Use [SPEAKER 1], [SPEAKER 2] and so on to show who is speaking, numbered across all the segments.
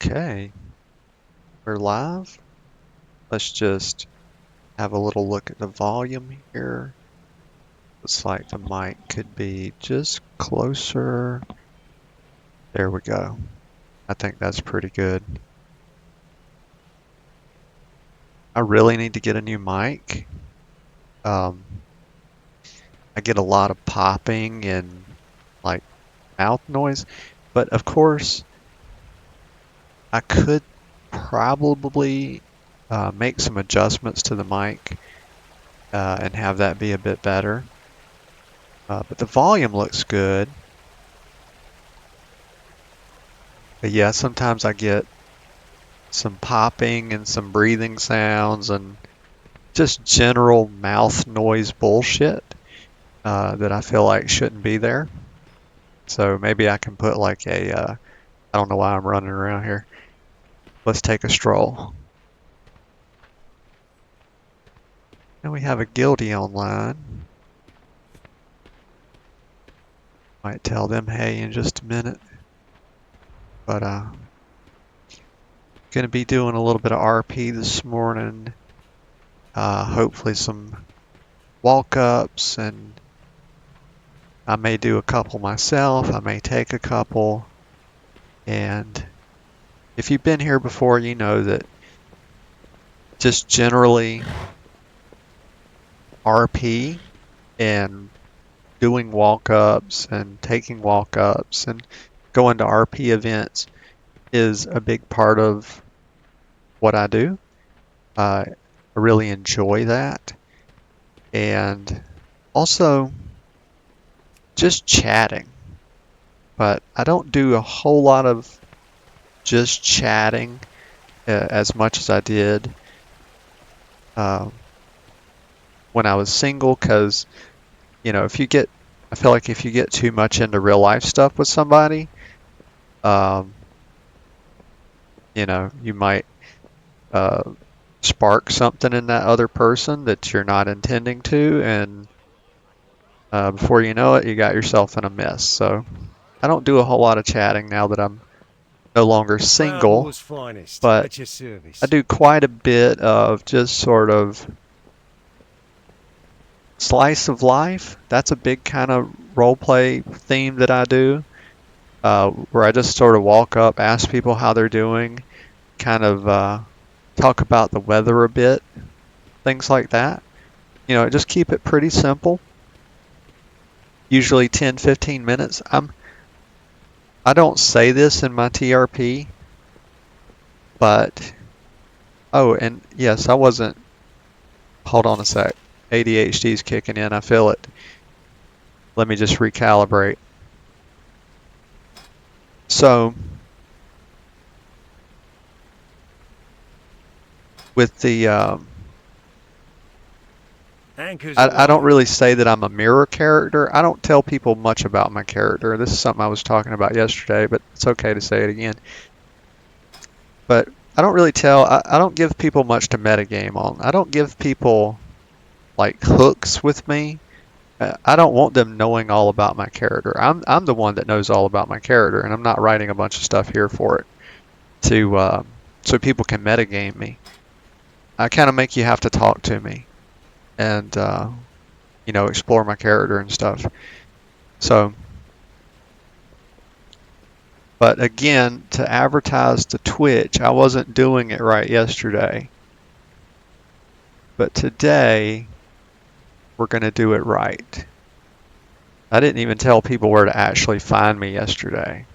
[SPEAKER 1] Okay, we're live. Let's just have a little look at the volume here. Looks like the mic could be just closer. There we go. I think that's pretty good. I really need to get a new mic. I get a lot of popping and like mouth noise, but of course I could probably make some adjustments to the mic and have that be a bit better. But the volume looks good. But yeah, sometimes I get some popping and some breathing sounds and just general mouth noise bullshit that I feel like shouldn't be there. So maybe I can put like I don't know why I'm running around here. Let's take a stroll. And we have a guilty online. Might tell them hey in just a minute. But gonna be doing a little bit of RP this morning. Hopefully some walk-ups, and I may do a couple myself. I may take a couple. And if you've been here before, you know that just generally RP and doing walk-ups and taking walk-ups and going to RP events is a big part of what I do. I really enjoy that. And also just chatting. But I don't do a whole lot of just chatting as much as I did when I was single, because I feel like if you get too much into real life stuff with somebody, um, you might uh, spark something in that other person that you're not intending to, and before you know it, you got yourself in a mess. So I don't do a whole lot of chatting now that I'm no longer single,
[SPEAKER 2] Proudmore's finest,
[SPEAKER 1] but
[SPEAKER 2] at your
[SPEAKER 1] I
[SPEAKER 2] service.
[SPEAKER 1] do quite a bit of just sort of slice of life. That's a big kind of role play theme that I do, where I just sort of walk up, ask people how they're doing, kind of talk about the weather a bit, things like that. Just keep it pretty simple. Usually 10, 15 minutes. I don't say this in my TRP, but oh, and yes, I wasn't. Hold on a sec. ADHD's kicking in. I feel it. Let me just recalibrate. So with the
[SPEAKER 2] Anchors
[SPEAKER 1] I don't
[SPEAKER 2] aweigh.
[SPEAKER 1] really say that I'm a mirror character. I don't tell people much about my character. This is something I was talking about yesterday, but it's okay to say it again. But I don't give people much to metagame on. I don't give people like hooks with me. I don't want them knowing all about my character. I'm the one that knows all about my character, and I'm not writing a bunch of stuff here for it to so people can metagame me. I kind of make you have to talk to me and explore my character and stuff. So, but again, to advertise to Twitch, I wasn't doing it right yesterday. But today, we're going to do it right. I didn't even tell people where to actually find me yesterday.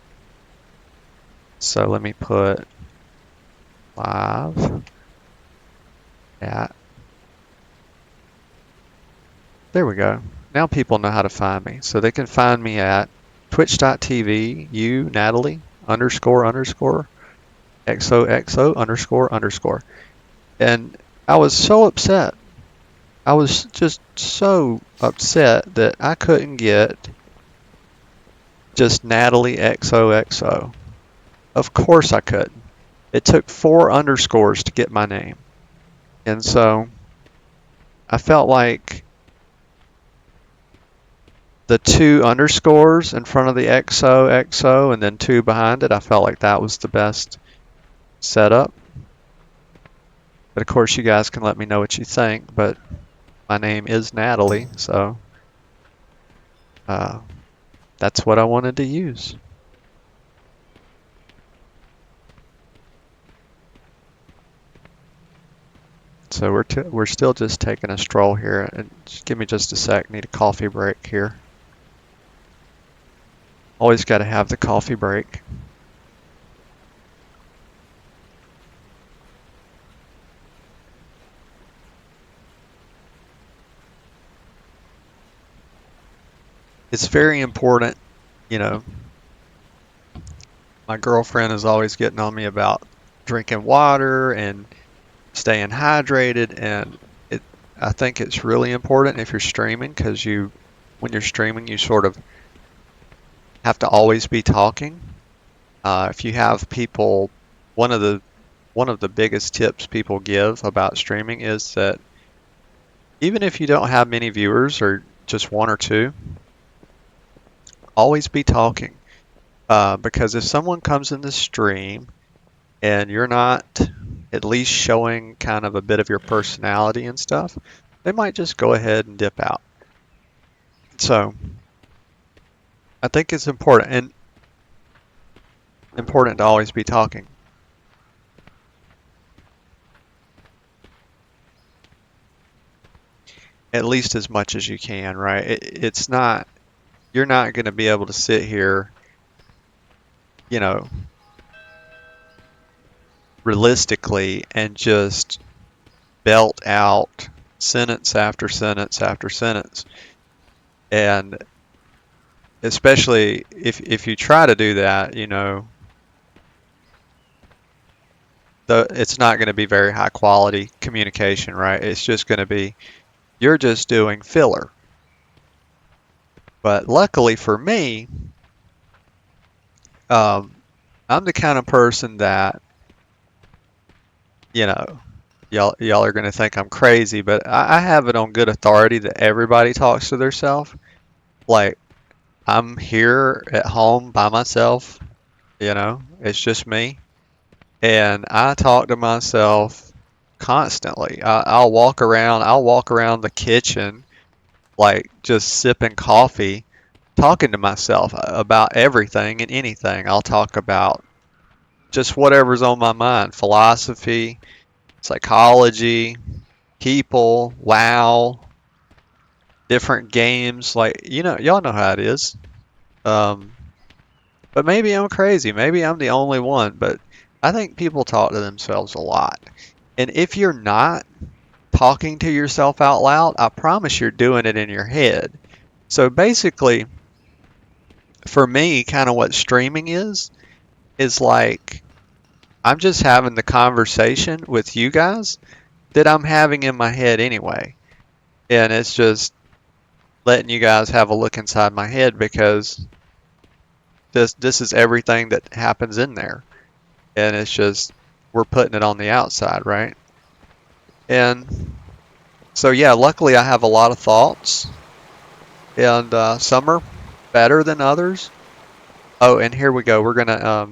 [SPEAKER 1] So let me put live at. There we go. Now people know how to find me. So they can find me at twitch.tv, you, Natalie, underscore, underscore, XOXO, underscore, underscore. And I was so upset. I was just so upset that I couldn't get just Natalie XOXO. Of course I couldn't. It took 4 underscores to get my name. And so I felt like the 2 underscores in front of the XOXO and then 2 behind it, I felt like that was the best setup. But of course, you guys can let me know what you think. But my name is Natalie, so uh, that's what I wanted to use. So we're still just taking a stroll here, and just give me just a sec. Need a coffee break here. Always got to have the coffee break. It's very important, you know. My girlfriend is always getting on me about drinking water and staying hydrated, and I think it's really important if you're streaming because when you're streaming, you sort of have to always be talking. If you have people, one of the one of the biggest tips people give about streaming is that even if you don't have many viewers or just one or two, always be talking. Because if someone comes in the stream and you're not at least showing kind of a bit of your personality and stuff, they might just go ahead and dip out. So I think it's important to always be talking. At least as much as you can, right? It's not, you're not going to be able to sit here, you know, realistically and just belt out sentence after sentence after sentence. And especially if you try to do that, it's not going to be very high quality communication, right? It's just going to be, you're just doing filler. But luckily for me, um, I'm the kind of person that, you know, y'all are gonna think I'm crazy, but I have it on good authority that everybody talks to themselves. Like I'm here at home by myself, it's just me, and I talk to myself constantly. I'll walk around the kitchen, like just sipping coffee, talking to myself about everything and anything. I'll talk about just whatever's on my mind, philosophy, psychology, people, WoW, different games. Like, y'all know how it is. Um, but maybe I'm crazy. Maybe I'm the only one. But I think people talk to themselves a lot. And if you're not talking to yourself out loud, I promise you're doing it in your head. So basically, for me, kind of what streaming is like I'm just having the conversation with you guys that I'm having in my head anyway. And it's just letting you guys have a look inside my head because this is everything that happens in there. And it's just we're putting it on the outside, right? And so yeah, luckily I have a lot of thoughts, and some are better than others. Oh, and here we go. We're gonna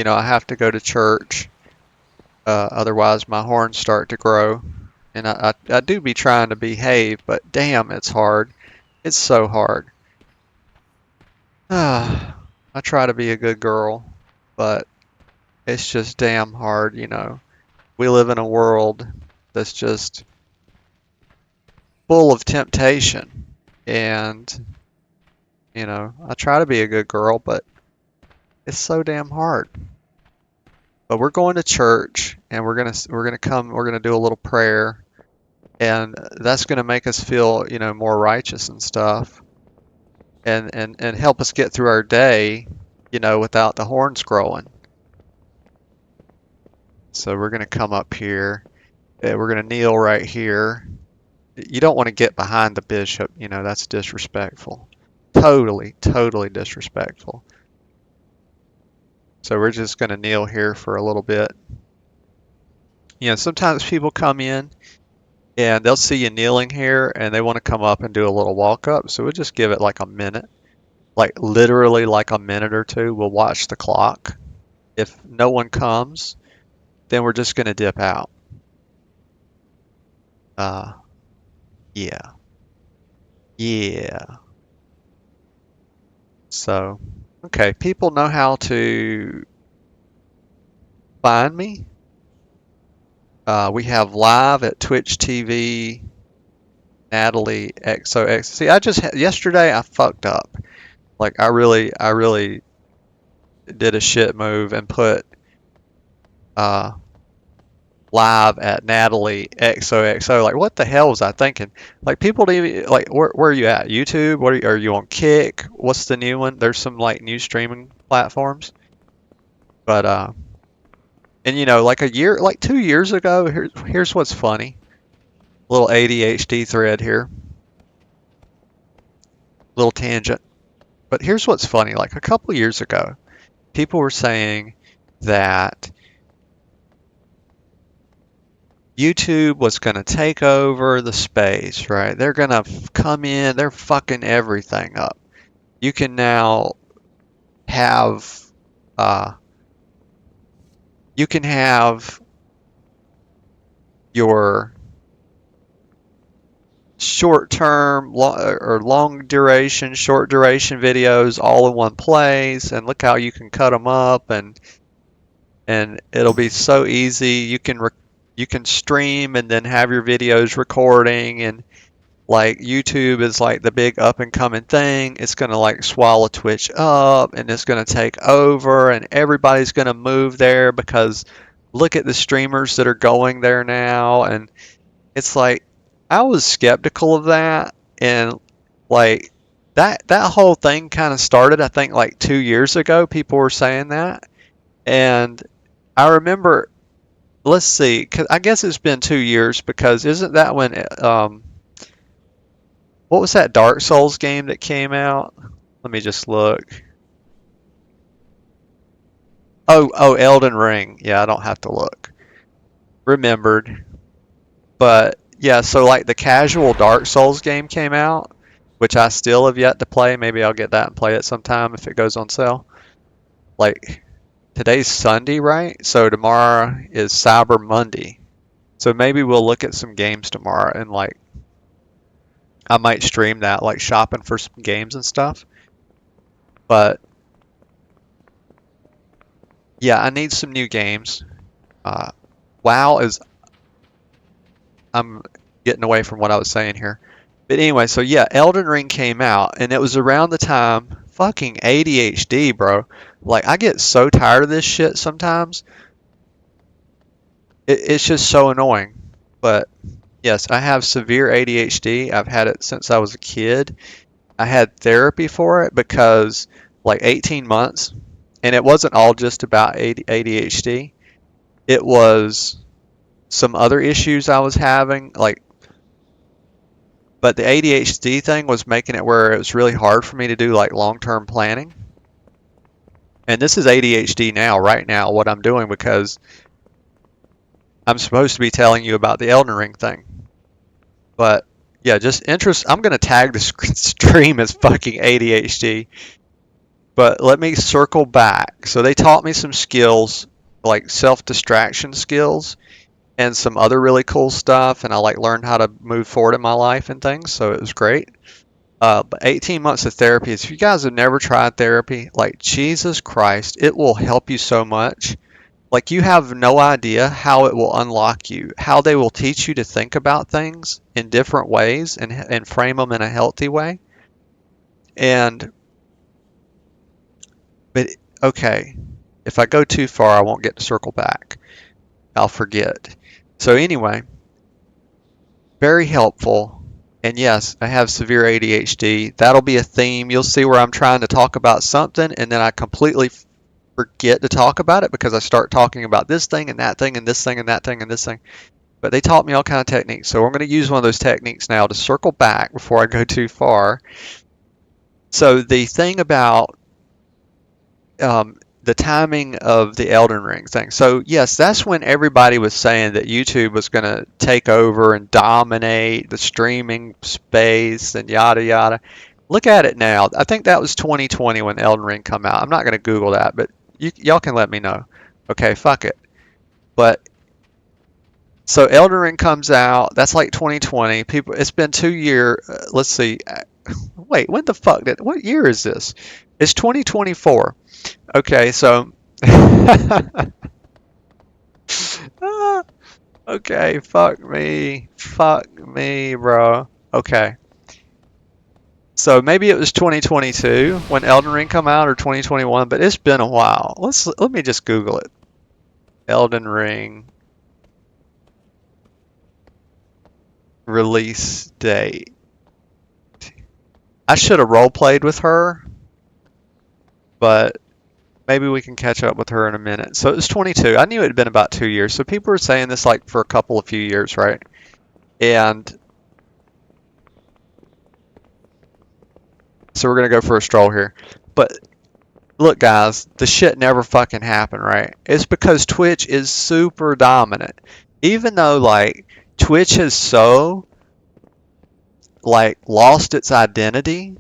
[SPEAKER 1] I have to go to church, otherwise my horns start to grow. And I do be trying to behave, but damn, it's hard. It's so hard. I try to be a good girl, but it's just damn hard. We live in a world that's just full of temptation. And, I try to be a good girl, but it's so damn hard. But we're going to church and we're gonna do a little prayer, and that's gonna make us feel, more righteous and stuff, and help us get through our day, without the horns growing. So we're gonna come up here. We're gonna kneel right here. You don't want to get behind the bishop, that's disrespectful. Totally, totally disrespectful. So we're just gonna kneel here for a little bit. Sometimes people come in and they'll see you kneeling here and they want to come up and do a little walk up. So we'll just give it like a minute, like literally like a minute or two. We'll watch the clock, if no one comes, then we're just gonna dip out. Uh, yeah, yeah. So, okay, people know how to find me. We have live at Twitch TV, Natalie XOX. See, yesterday I fucked up. Like I really did a shit move and put uh live at Natalie XOXO. Like, what the hell was I thinking? Like, people don't even like. Where are you at? YouTube? Are you on Kick? What's the new one? There's some like new streaming platforms. But and like like 2 years ago. Here's what's funny. Little ADHD thread here. Little tangent. But here's what's funny. Like a couple years ago, people were saying that YouTube was going to take over the space, right? They're going to come in, they're fucking everything up. You can now have, uh, you can have your short term or long duration, short duration videos all in one place, and look how you can cut them up, and it'll be so easy. You can stream and then have your videos recording, and like YouTube is like the big up and coming thing. It's going to like swallow Twitch up, and it's going to take over, and everybody's going to move there because look at the streamers that are going there now. And it's like I was skeptical of that, and like that whole thing kind of started I think like 2 years ago. People were saying that, and I remember, let's see, 'cause I guess it's been 2 years because isn't that when what was that Dark Souls game that came out? Let me just look. Oh, Elden Ring. Yeah, I don't have to look. Remembered. But yeah, so like the casual Dark Souls game came out, which I still have yet to play. Maybe I'll get that and play it sometime if it goes on sale. Like today's Sunday, right? So tomorrow is Cyber Monday. So maybe we'll look at some games tomorrow and like I might stream that, like shopping for some games and stuff. But yeah, I need some new games. Uh, WoW is, I'm getting away from what I was saying here. But anyway, so yeah, Elden Ring came out, and it was around the time fucking ADHD, bro. Like, I get so tired of this shit sometimes. It's just so annoying. But yes, I have severe ADHD. I've had it since I was a kid. I had therapy for it because like 18 months, and it wasn't all just about ADHD. It was some other issues I was having, like, but the ADHD thing was making it where it was really hard for me to do like long-term planning. And this is ADHD now, right now, what I'm doing because I'm supposed to be telling you about the Elden Ring thing. But yeah, just interest. I'm going to tag the stream as fucking ADHD. But let me circle back. So they taught me some skills, like self-distraction skills and some other really cool stuff, and I like learned how to move forward in my life and things, so it was great. But 18 months of therapy, if you guys have never tried therapy, like Jesus Christ, it will help you so much. Like you have no idea how it will unlock you, how they will teach you to think about things in different ways and frame them in a healthy way. And, but okay, if I go too far, I won't get to circle back. I'll forget. So anyway, very helpful. And yes, I have severe ADHD. That'll be a theme. You'll see where I'm trying to talk about something and then I completely forget to talk about it because I start talking about this thing and that thing and this thing and that thing and this thing. But they taught me all kind of techniques. So I'm going to use one of those techniques now to circle back before I go too far. So the thing about the timing of the Elden Ring thing. So yes, that's when everybody was saying that YouTube was going to take over and dominate the streaming space and yada yada. Look at it now. I think that was 2020 when Elden Ring come out. I'm not going to Google that, but y'all can let me know. Okay, fuck it. But so Elden Ring comes out. That's like 2020. People, it's been 2 years. Let's see. Wait, when the fuck did? What year is this? It's 2024. Okay, so. Ah, okay, fuck me. Fuck me, bro. Okay. So maybe it was 2022 when Elden Ring come out or 2021, but it's been a while. Let me just Google it. Elden Ring release date. I should have role played with her, but maybe we can catch up with her in a minute. So it was 22. I knew it had been about 2 years. So people were saying this like for a couple of few years, right? And so we're gonna go for a stroll here. But look, guys, the shit never fucking happened, right? It's because Twitch is super dominant. Even though like Twitch has so like lost its identity,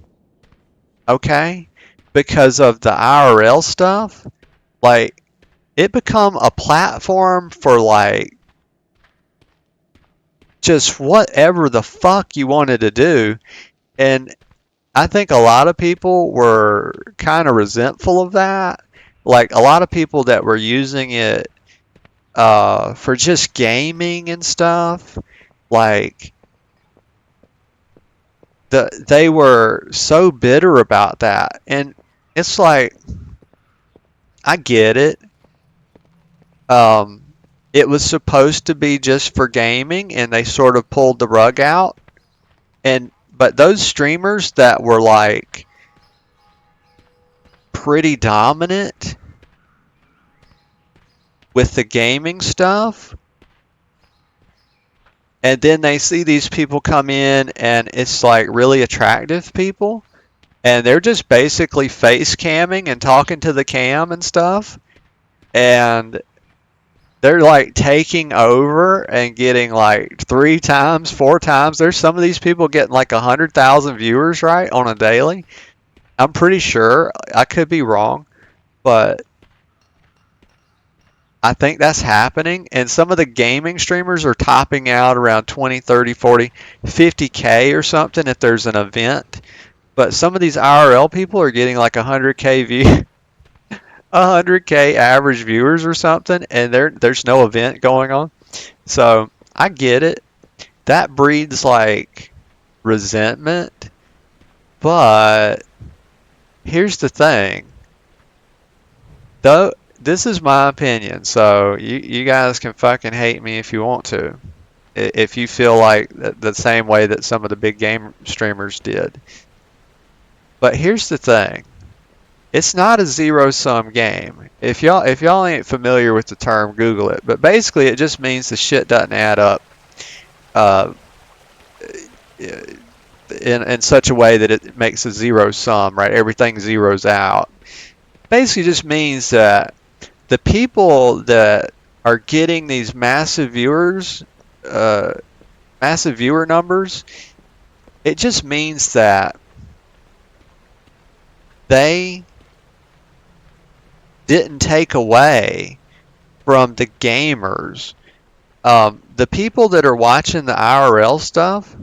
[SPEAKER 1] okay, because of the IRL stuff, like it become a platform for like just whatever the fuck you wanted to do. And I think a lot of people were kind of resentful of that. Like a lot of people that were using it for just gaming and stuff, like they were so bitter about that. And it's like, I get it. Um, it was supposed to be just for gaming, and they sort of pulled the rug out. And but those streamers that were like pretty dominant with the gaming stuff, and then they see these people come in and it's like really attractive people, and they're just basically face camming and talking to the cam and stuff, and they're like taking over and getting like 3 times, 4 times. There's some of these people getting like 100,000 viewers, right, on a daily. I'm pretty sure. I could be wrong, but I think that's happening. And some of the gaming streamers are topping out around 20, 30, 40, 50K or something if there's an event. But some of these IRL people are getting like 100K view, 100K average viewers or something, and there's no event going on. So I get it. That breeds like resentment. But here's the thing. Though this is my opinion, so you guys can fucking hate me if you want to. If you feel like the same way that some of the big game streamers did. But here's the thing. It's not a zero-sum game. If y'all ain't familiar with the term, Google it. But basically, it just means the shit doesn't add up uh, in such a way that it makes a zero sum, right? Everything zeroes out. Basically, just means that the people that are getting these uh, massive viewer numbers, it just means that they didn't take away from the gamers. The people that are watching the IRL stuff,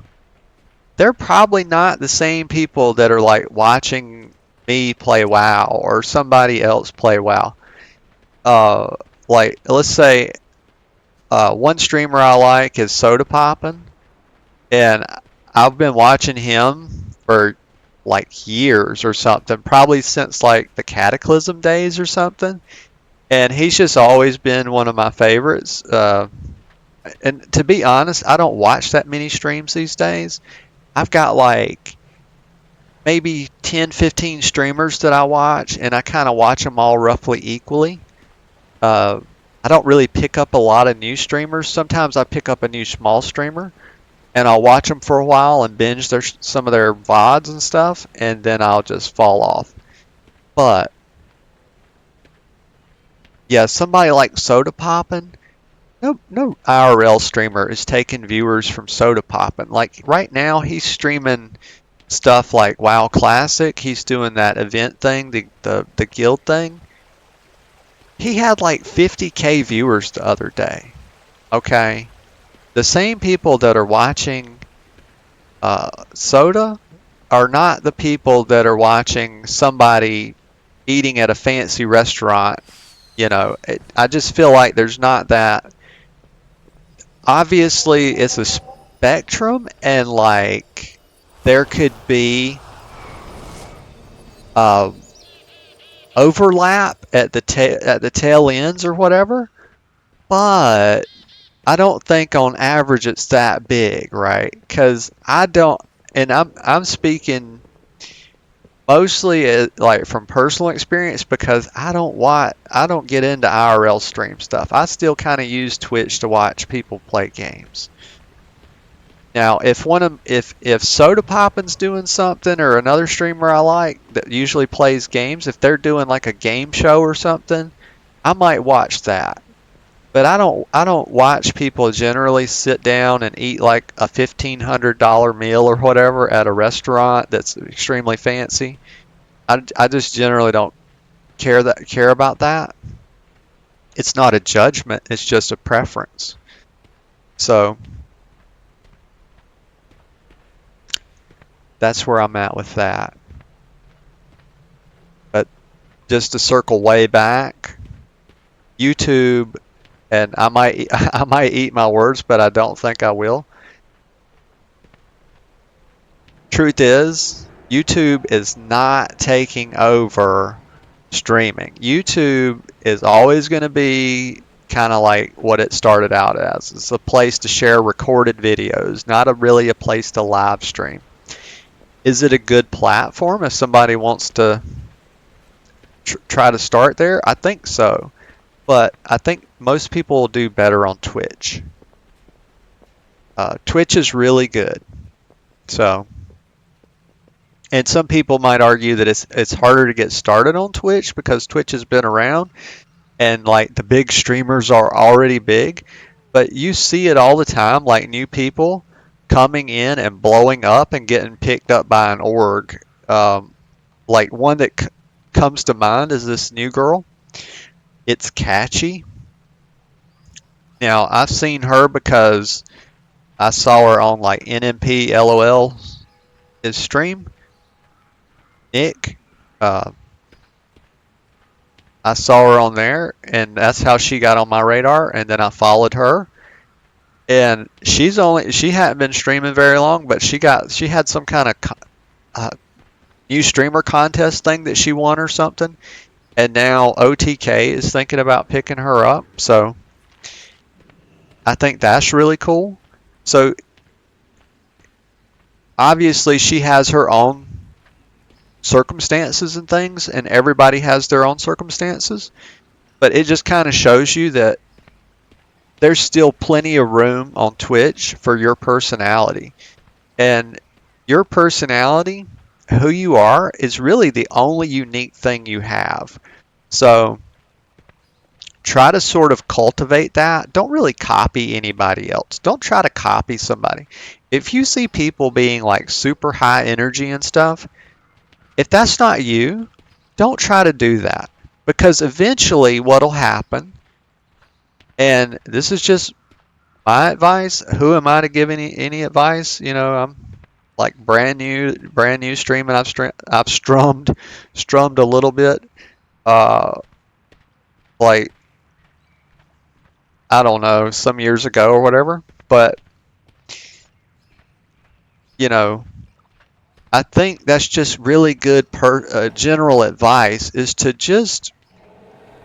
[SPEAKER 1] they're probably not the same people that are like watching me play WoW or somebody else play WoW. Uh, like let's say one streamer I like is Soda Poppin', and I've been watching him for like years or something, probably since like the Cataclysm days or something. And he's just always been one of my favorites. And to be honest, I don't watch that many streams these days. I've got like maybe 10, 15 streamers that I watch, and I kind of watch them all roughly equally. Uh, I don't really pick up a lot of new streamers. Sometimes I pick up a new small streamer, and I'll watch them for a while and binge some of their VODs and stuff, and then I'll just fall off. But yeah, somebody like Soda Poppin', no IRL streamer is taking viewers from Soda Poppin'. Like right now, he's streaming stuff like WoW Classic. He's doing that event thing, the guild thing, He had like 50K viewers the other day. Okay, the same people that are watching Soda are not the people that are watching somebody eating at a fancy restaurant. I just feel like there's not that. Obviously, it's a spectrum, and like there could be uh, overlap at the tail ends or whatever, but I don't think on average it's that big, right? Because I don't, and I'm speaking mostly like from personal experience because I don't get into IRL stream stuff. I still kind of use Twitch to watch people play games. Now, if Soda Poppin's doing something or another streamer I like that usually plays games, if they're doing like a game show or something, I might watch that. But I don't watch people generally sit down and eat like a $1,500 meal or whatever at a restaurant that's extremely fancy. I just generally don't care about that. It's not a judgment, it's just a preference. So that's where I'm at with that. But just to circle way back, YouTube, and I might eat my words, but I don't think I will. Truth is, YouTube is not taking over streaming. YouTube is always going to be kind of like what it started out as. It's a place to share recorded videos, not really a place to live stream. Is it a good platform if somebody wants to try to start there? I think so. But I think most people will do better on Twitch. Twitch is really good. So, and some people might argue that it's harder to get started on Twitch because Twitch has been around and like the big streamers are already big. But you see it all the time, like new people coming in and blowing up and getting picked up by an org. Like one that comes to mind is this new girl. It's Catchy. Now I've seen her because I saw her on like NMP LOL his stream. Nick, uh, I saw her on there, and that's how she got on my radar. And then I followed her, and she hadn't been streaming very long, but she had some kind of uh, new streamer contest thing that she won or something, and now OTK is thinking about picking her up. So I think that's really cool. So obviously she has her own circumstances and things, and everybody has their own circumstances, but it just kind of shows you that there's still plenty of room on Twitch for your personality. And your personality, who you are, is really the only unique thing you have. So try to sort of cultivate that. Don't really copy anybody else. Don't try to copy somebody. If you see people being like super high energy and stuff, if that's not you, don't try to do that. Because eventually what'll happen, and this is just my advice, who am I to give any advice? I'm like brand new streaming. I've strummed a little bit. Uh, like I don't know, some years ago or whatever. But you know, I think that's just really good general advice is to just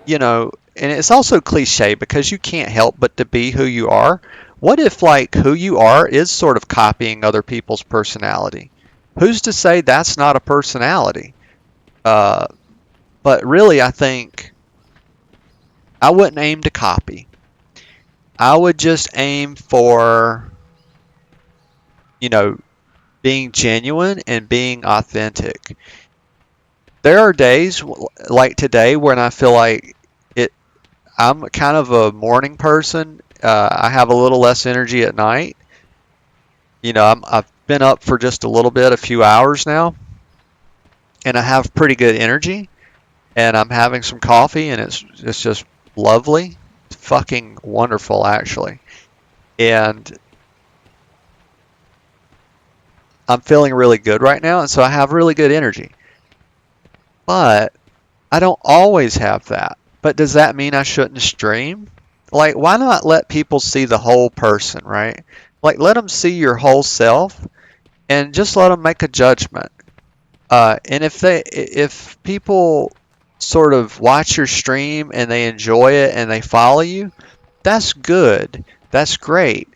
[SPEAKER 1] and it's also cliche because you can't help but to be who you are. What if like who you are is sort of copying other people's personality? Who's to say that's not a personality? Uh, but really, I think I wouldn't aim to copy. I would just aim for, you know, being genuine and being authentic. There are days like today when I feel like it. I'm kind of a morning person. I have a little less energy at night. I've been up for just a little bit, a few hours now, and I have pretty good energy. and I'm having some coffee, and it's just lovely, fucking wonderful actually, and I'm feeling really good right now, and so I have really good energy. But I don't always have that. But does that mean I shouldn't stream? Like, why not let people see the whole person, right? Like, let them see your whole self, and just let them make a judgment. And if people sort of watch your stream and they enjoy it and they follow you, that's good. That's great.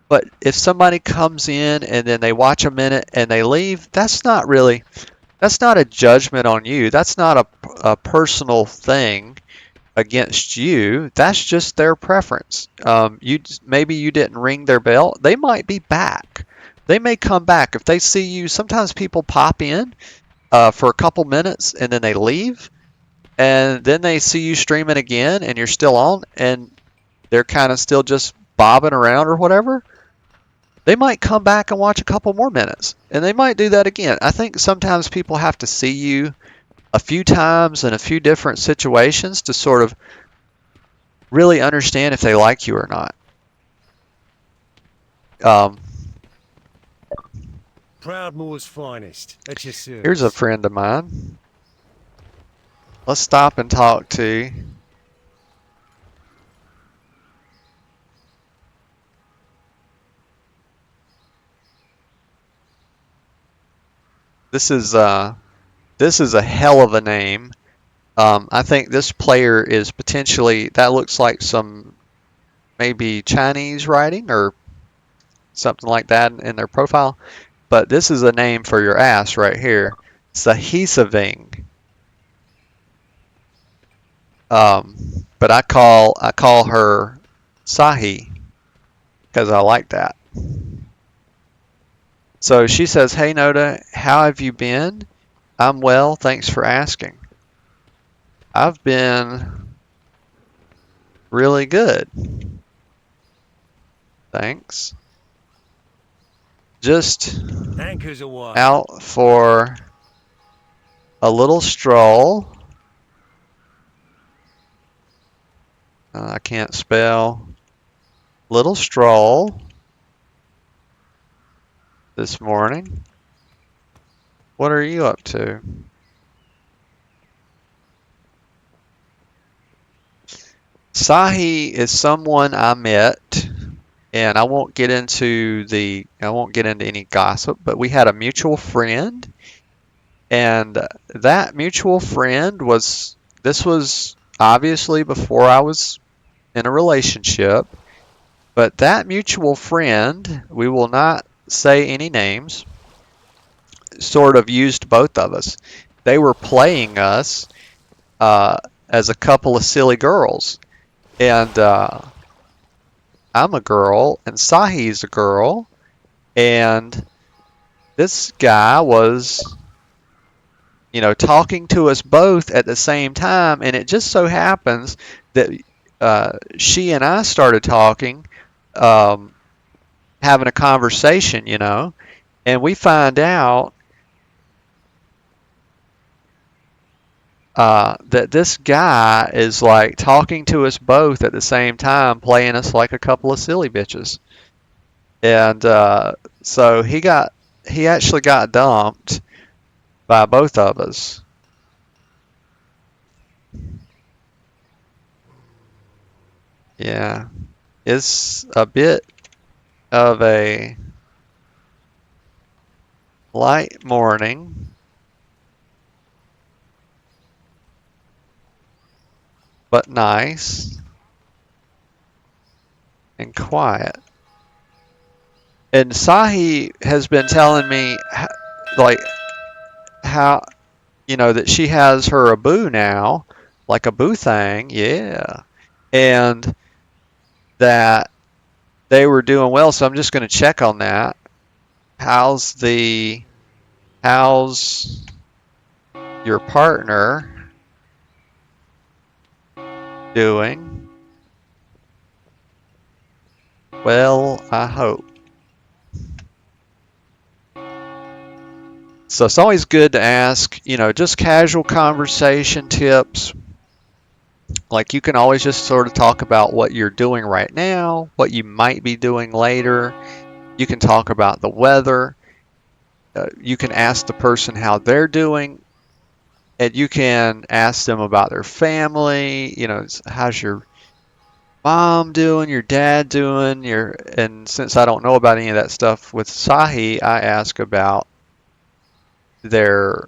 [SPEAKER 1] But if somebody comes in and then they watch a minute and they leave, that's not a judgment on you. That's not a personal thing against you. That's just their preference. Maybe you didn't ring their bell. They might be back. They may come back if they see you. Sometimes people pop in for a couple minutes and then they leave, and then they see you streaming again and you're still on, and they're kind of still just bobbing around or whatever. They might come back and watch a couple more minutes, and they might do that again. I think sometimes people have to see you a few times in a few different situations to sort of really understand if they like you or not. Um,
[SPEAKER 2] Proudmoore's finest. At your
[SPEAKER 1] Here's a
[SPEAKER 2] service.
[SPEAKER 1] friend of mine. Let's stop and talk to. This is a hell of a name. I think this player is potentially, that looks like some maybe Chinese writing or something like that in their profile. But this is a name for your ass right here. Sahisaving. But I call her Sahi because I like that. So she says, "Hey Noda, how have you been? I'm well, thanks for asking. I've been really good, thanks. Just
[SPEAKER 2] Anchors aweigh.
[SPEAKER 1] out for a little stroll. I can't spell. Little stroll this morning. What are you up to?" Sahi is someone I met, and I won't get into any gossip, but we had a mutual friend, and that mutual friend this was obviously before I was in a relationship, but that mutual friend, we will not say any names, sort of used both of us. They were playing us uh, as a couple of silly girls, and I'm a girl, and Sahi's a girl, and this guy was, talking to us both at the same time, and it just so happens that she and I started talking, um, having a conversation, and we find out that this guy is like talking to us both at the same time, playing us like a couple of silly bitches. And so he actually got dumped by both of us. Yeah, it's a bit of a light morning, but nice and quiet. And Sahi has been telling me, like, how, that she has her Abu now, like a boo thing, yeah. And that they were doing well, so I'm just going to check on that. How's your partner doing? Well, I hope. So it's always good to ask, just casual conversation tips. Like you can always just sort of talk about what you're doing right now, what you might be doing later. You can talk about the weather. You can ask the person how they're doing, and you can ask them about their family. How's your mom doing, your dad doing, and since I don't know about any of that stuff with Sahi, I ask about their,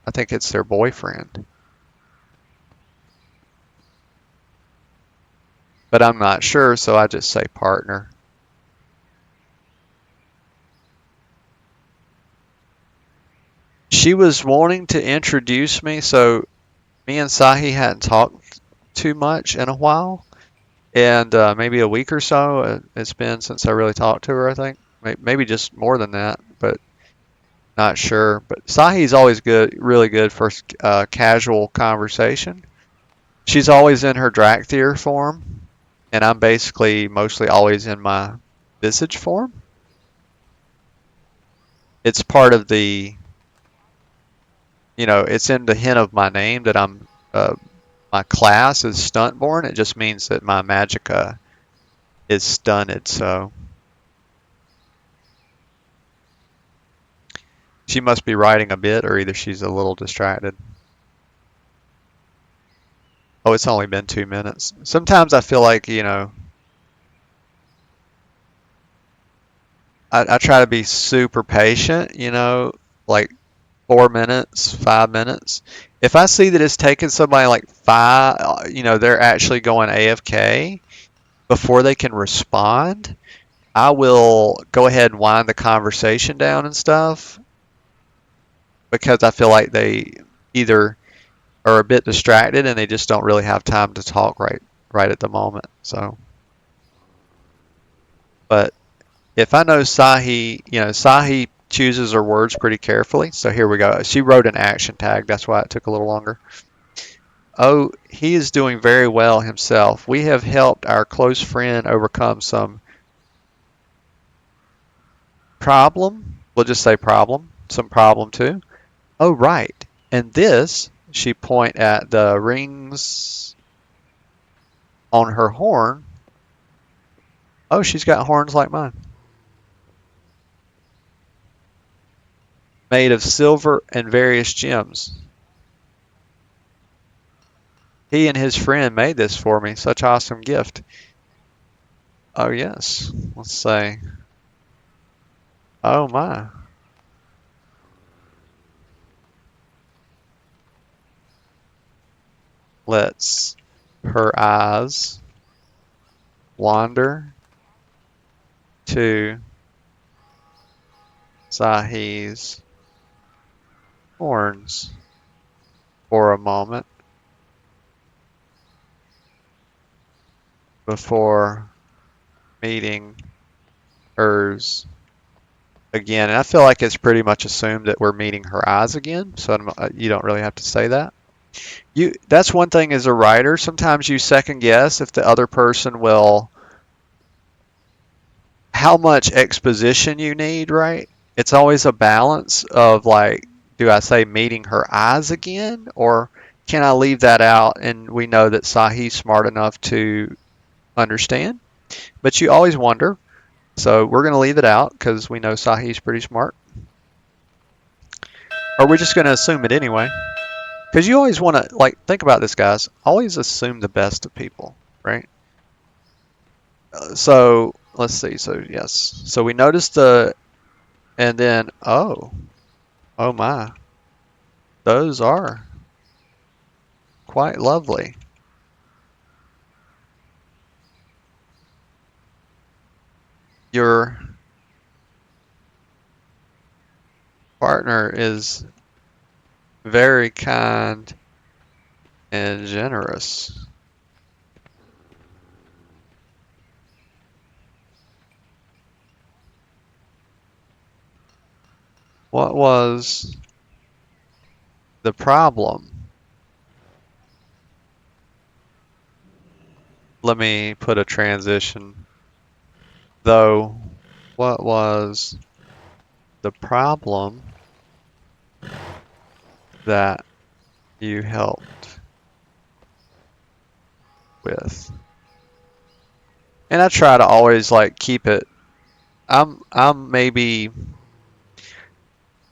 [SPEAKER 1] I think it's their boyfriend, but I'm not sure, so I just say partner. She was wanting to introduce me, so me and Sahi hadn't talked too much in a while, and maybe a week or so it's been since I really talked to her, I think. Maybe just more than that, but not sure. But Sahi's always good, really good for casual conversation. She's always in her Drakthir form, and I'm basically mostly always in my Visage form. It's part of it's in the hint of my name that my class is Stuntborn. It just means that my Magicka is stunted, so she must be writing a bit, or either she's a little distracted. Oh, it's only been 2 minutes. Sometimes I feel like, I try to be super patient, like 4 minutes, 5 minutes. If I see that it's taking somebody like five, they're actually going AFK before they can respond, I will go ahead and wind the conversation down and stuff because I feel like they either are a bit distracted and they just don't really have time to talk right at the moment. So, but if I know Sahi, Sahi chooses her words pretty carefully. So here we go. She wrote an action tag. That's why it took a little longer. Oh, he is doing very well himself. We have helped our close friend overcome some problem. We'll just say problem. Some problem too. Oh, right. And this, she point at the rings on her horn. Oh, she's got horns like mine. Made of silver and various gems. He and his friend made this for me. Such awesome gift. Oh, yes. Let's say. Oh, my. Let's her eyes wander to Sahi's horns for a moment before meeting hers again. And I feel like it's pretty much assumed that we're meeting her eyes again, so you don't really have to say that. That's one thing as a writer. Sometimes you second guess if the other person will, how much exposition you need, right? It's always a balance of like, do I say meeting her eyes again, or can I leave that out and we know that Sahi's smart enough to understand? But you always wonder. So we're going to leave it out because we know Sahi's pretty smart. Or we're just going to assume it anyway. Because you always want to, like, think about this, guys. Always assume the best of people, right? So let's see. So yes. So we noticed and then, oh my, those are quite lovely. Your partner is very kind and generous. What was the problem? Let me put a transition. Though, what was the problem that you helped with. And I try to always like keep it. I'm maybe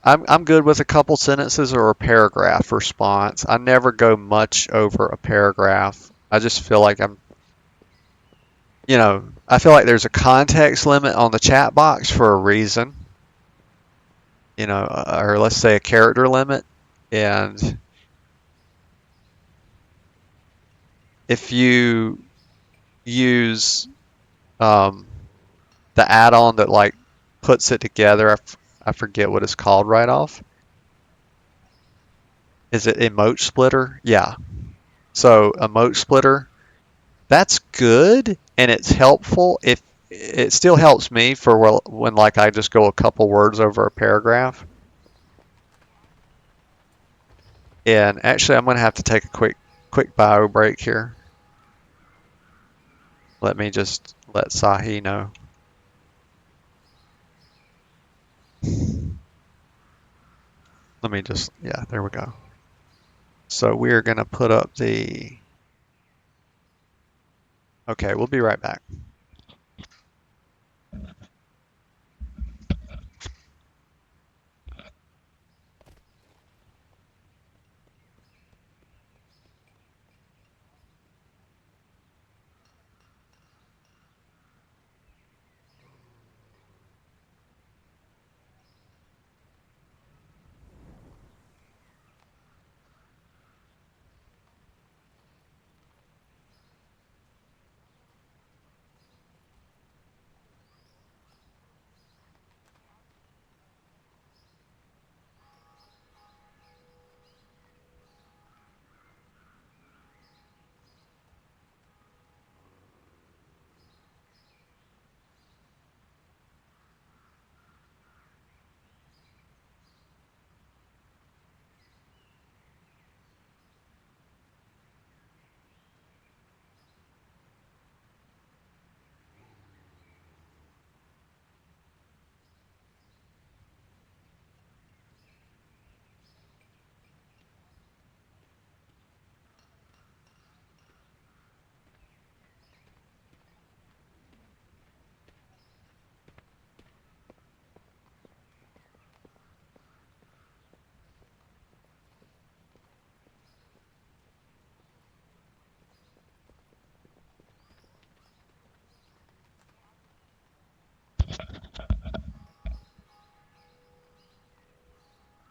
[SPEAKER 1] I'm good with a couple sentences or a paragraph response. I never go much over a paragraph. I just feel like I feel like there's a context limit on the chat box for a reason, or let's say a character limit. And if you use the add-on that like puts it together, I forget what it's called right off. Is it Emote Splitter? Yeah. So Emote Splitter, that's good and it's helpful. If it still helps me for when like I just go a couple words over a paragraph. And actually, I'm going to have to take a quick bio break here. Let me just let Sahi know. Yeah, there we go. So we're going to put up okay, we'll be right back.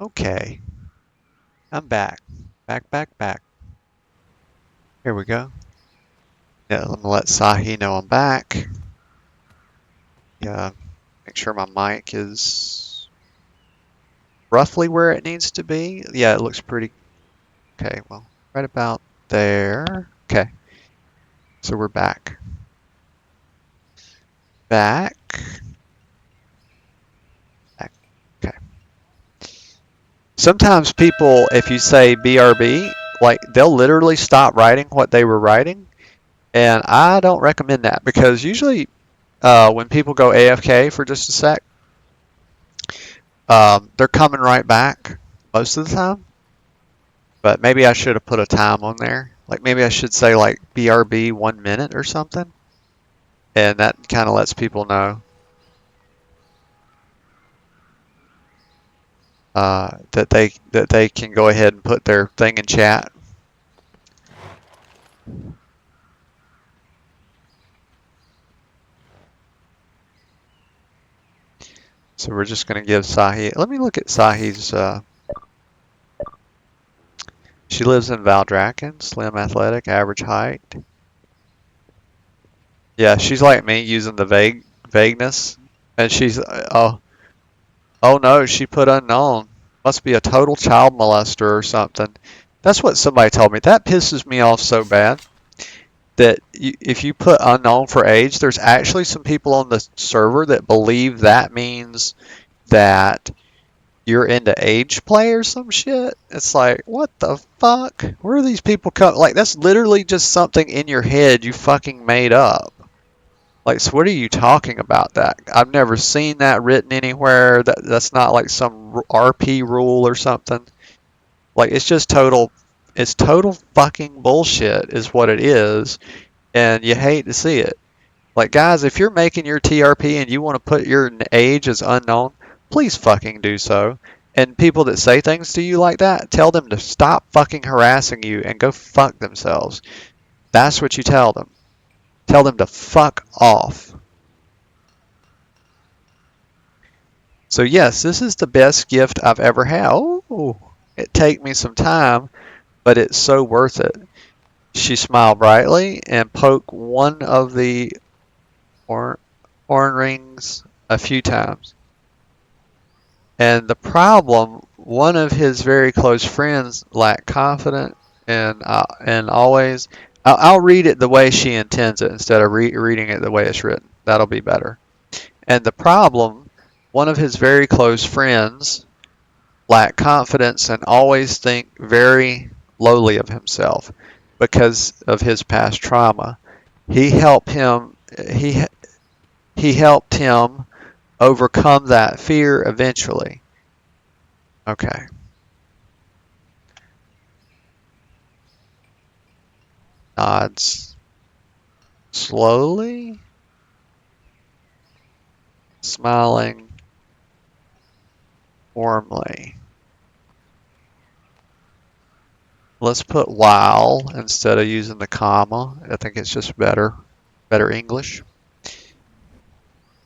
[SPEAKER 1] Okay, I'm back. Back. Here we go. Yeah, I'm gonna let Sahi know I'm back. Yeah, make sure my mic is roughly where it needs to be. Yeah, it looks pretty. Okay, well, right about there. Okay, so we're back. Back. Okay. Sometimes people, if you say BRB, like they'll literally stop writing what they were writing, and I don't recommend that because usually when people go AFK for just a sec, they're coming right back most of the time. But maybe I should have put a time on there. Like maybe I should say like BRB 1 minute or something, and that kind of lets people know that they can go ahead and put their thing in chat. So we're just going to give Sahi. Let me look at Sahi's. She lives in Valdrakken, slim, athletic, average height. Yeah, she's like me, using the vagueness, and she's oh no, she put unknown. Must be a total child molester or something. That's what somebody told me. That pisses me off so bad. That if you put unknown for age, there's actually some people on the server that believe that means that you're into age play or some shit. It's like, what the fuck? Where are these people come? Like, that's literally just something in your head you fucking made up. Like, so what are you talking about that? I've never seen that written anywhere. That's not like some RP rule or something. Like it's total fucking bullshit is what it is, and you hate to see it. Like guys, if you're making your TRP and you want to put your age as unknown, please fucking do so. And people that say things to you like that, tell them to stop fucking harassing you and go fuck themselves. That's what you tell them. Tell them to fuck off. So yes, this is the best gift I've ever had. Oh, it take me some time, but it's so worth it. She smiled brightly and poked one of the horn rings a few times. And the problem, one of his very close friends lacked confidence and always. I'll read it the way she intends it instead of reading it the way it's written. That'll be better. And the problem, one of his very close friends lacked confidence and always think very lowly of himself because of his past trauma. He helped him. He he helped him overcome that fear eventually. Okay. Nods slowly, smiling warmly. Let's put while instead of using the comma. I think it's just better English.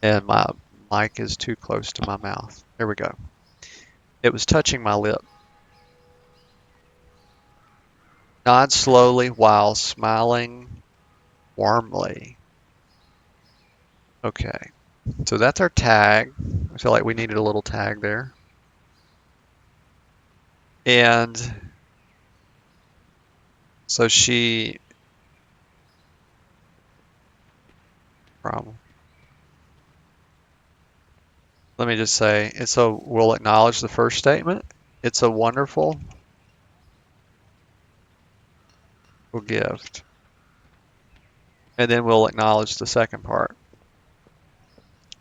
[SPEAKER 1] And my mic is too close to my mouth. There we go. It was touching my lip. Nod slowly while smiling warmly. Okay, so that's our tag. I feel like we needed a little tag there. And so she problem. Let me just say, we'll acknowledge the first statement. It's a wonderful gift. And then we'll acknowledge the second part.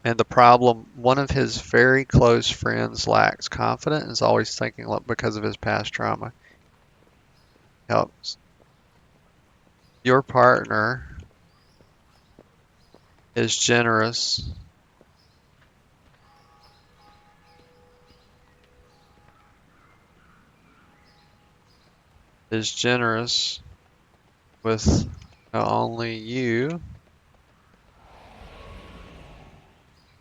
[SPEAKER 1] And the problem, one of his very close friends lacks confidence and is always thinking because of his past trauma. Helps. Your partner is generous with not only you,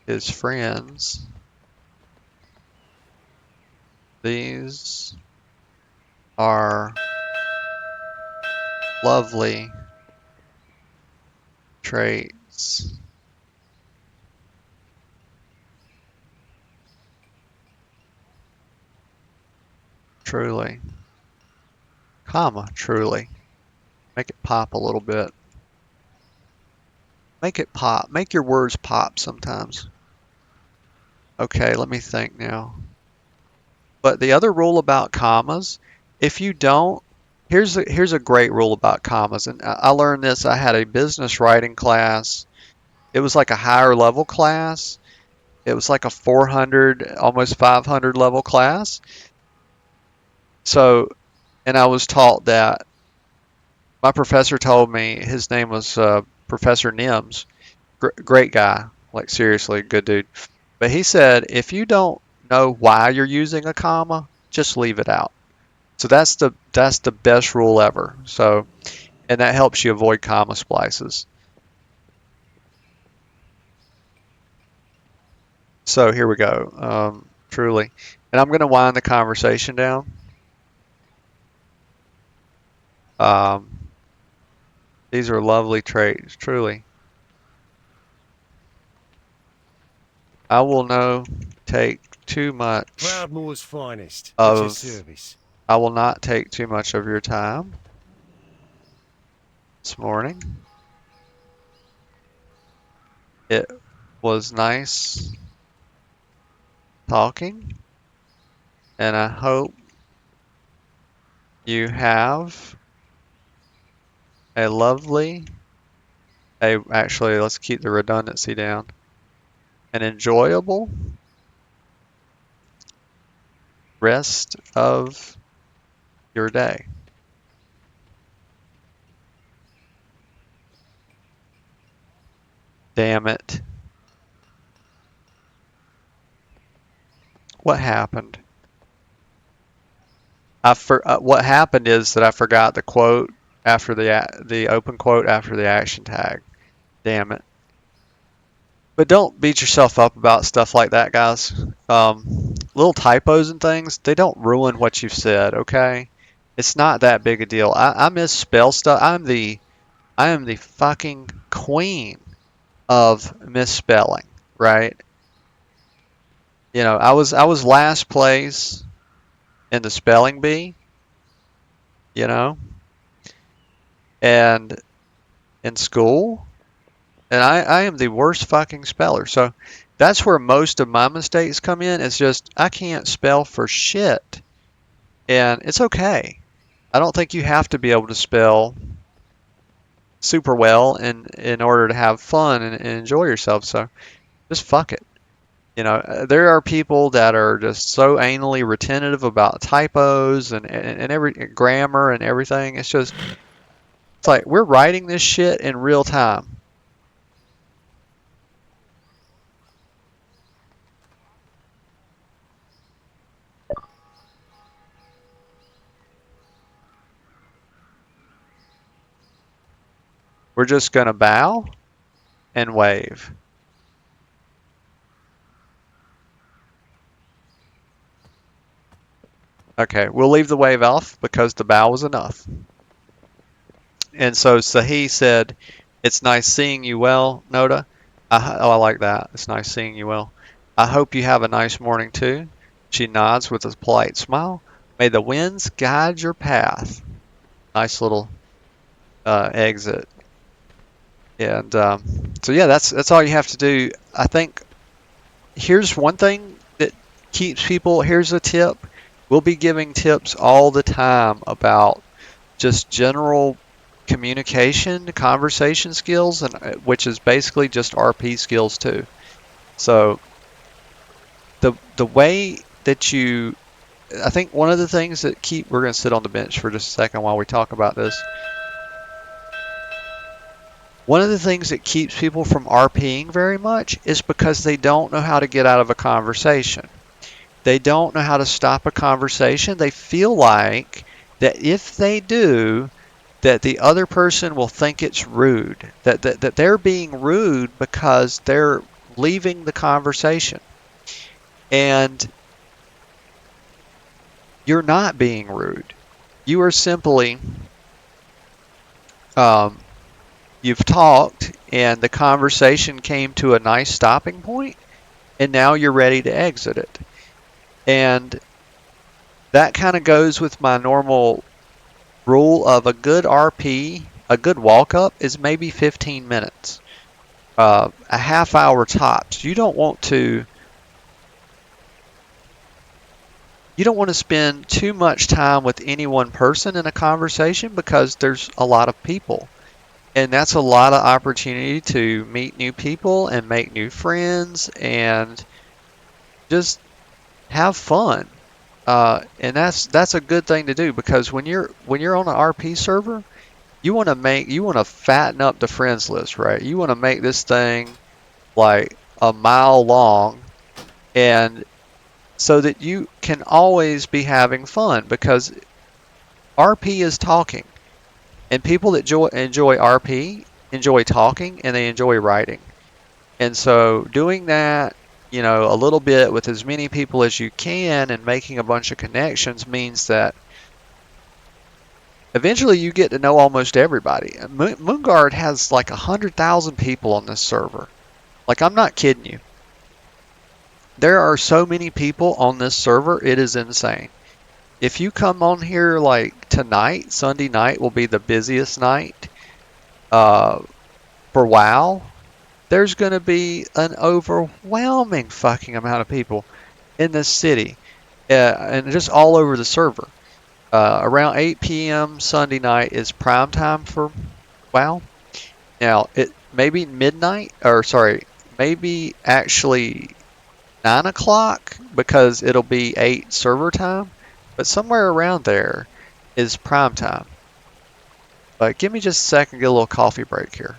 [SPEAKER 1] his friends. These are lovely traits. Truly. Comma, truly. Make it pop a little bit. Make it pop. Make your words pop sometimes. Okay, let me think now. But the other rule about commas, if you don't, here's a great rule about commas. And I learned this. I had a business writing class. It was like a higher level class. It was like a 400, almost 500 level class. So, and I was taught that my professor told me his name was Professor Nims. Great guy, like seriously, good dude. But he said if you don't know why you're using a comma, just leave it out. So that's the best rule ever. So, and that helps you avoid comma splices. So here we go. Truly, and I'm going to wind the conversation down. These are lovely traits, truly. I will no take too much
[SPEAKER 2] Proudmore's finest. At your
[SPEAKER 1] of
[SPEAKER 2] service.
[SPEAKER 1] I will not take too much of your time this morning. It was nice talking, and I hope you have a lovely, actually, let's keep the redundancy down, an enjoyable rest of your day. Damn it. What happened? What happened is that I forgot the quote after the open quote after the action tag. Damn it. But don't beat yourself up about stuff like that, guys. Little typos and things, they don't ruin what you've said, okay? It's not that big a deal. I misspell stuff. I am the fucking queen of misspelling, right? You know, I was last place in the spelling bee, you know, and in school, and I am the worst fucking speller. So that's where most of my mistakes come in. It's just I can't spell for shit. And it's okay. I don't think you have to be able to spell super well in order to have fun and enjoy yourself. So just fuck it. You know, there are people that are just so anally retentive about typos and every grammar and everything. It's like we're writing this shit in real time. We're just gonna bow and wave. Okay, we'll leave the wave off because the bow was enough. And so Sahi said, "It's nice seeing you well, Noda." I like that. It's nice seeing you well. I hope you have a nice morning too. She nods with a polite smile. May the winds guide your path. Nice little exit. And so yeah, that's all you have to do. I think here's one thing that keeps people. Here's a tip. We'll be giving tips all the time about just general communication, conversation skills, and which is basically just RP skills too. So the way that you, I think one of the things that we're going to sit on the bench for just a second while we talk about this. One of the things that keeps people from RPing very much is because they don't know how to get out of a conversation. They don't know how to stop a conversation. They feel like that if they do, that the other person will think it's rude, that they're being rude because they're leaving the conversation. And you're not being rude. You are simply, you've talked and the conversation came to a nice stopping point, and now you're ready to exit it. And that kind of goes with my normal rule of a good RP, a good walk up is maybe 15 minutes, a half hour tops. You don't want to spend too much time with any one person in a conversation because there's a lot of people. And that's a lot of opportunity to meet new people and make new friends and just have fun. And that's a good thing to do because when you're on an RP server, you want to fatten up the friends list, right? You want to make this thing like a mile long, and so that you can always be having fun because RP is talking, and people that enjoy RP enjoy talking and they enjoy writing. And so doing that, you know, a little bit with as many people as you can and making a bunch of connections means that eventually you get to know almost everybody. Moonguard has like 100,000 people on this server. Like, I'm not kidding you. There are so many people on this server, it is insane. If you come on here like tonight, Sunday night will be the busiest night for WoW. There's going to be an overwhelming fucking amount of people in this city and just all over the server. Around 8 p.m. Sunday night is prime time for WoW. Now, it maybe midnight, or sorry, maybe actually 9 o'clock because it'll be 8 server time, but somewhere around there is prime time. But give me just a second, get a little coffee break here.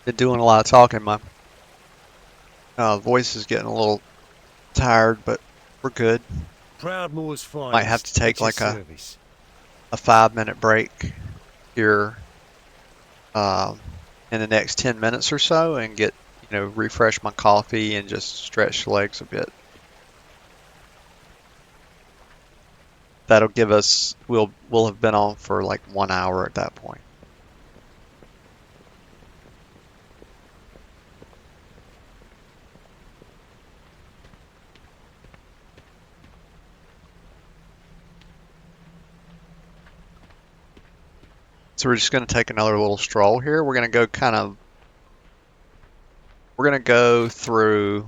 [SPEAKER 1] Been doing a lot of talking. My voice is getting a little tired, but we're good.
[SPEAKER 2] Proudmoore's
[SPEAKER 1] Might have to
[SPEAKER 2] finest.
[SPEAKER 1] take
[SPEAKER 2] At your
[SPEAKER 1] like
[SPEAKER 2] service.
[SPEAKER 1] a 5-minute break here in the next 10 minutes or so and get, refresh my coffee and just stretch the legs a bit. That'll give us, we'll have been on for like 1 hour at that point. So we're just going to take another little stroll here. We're going to go through,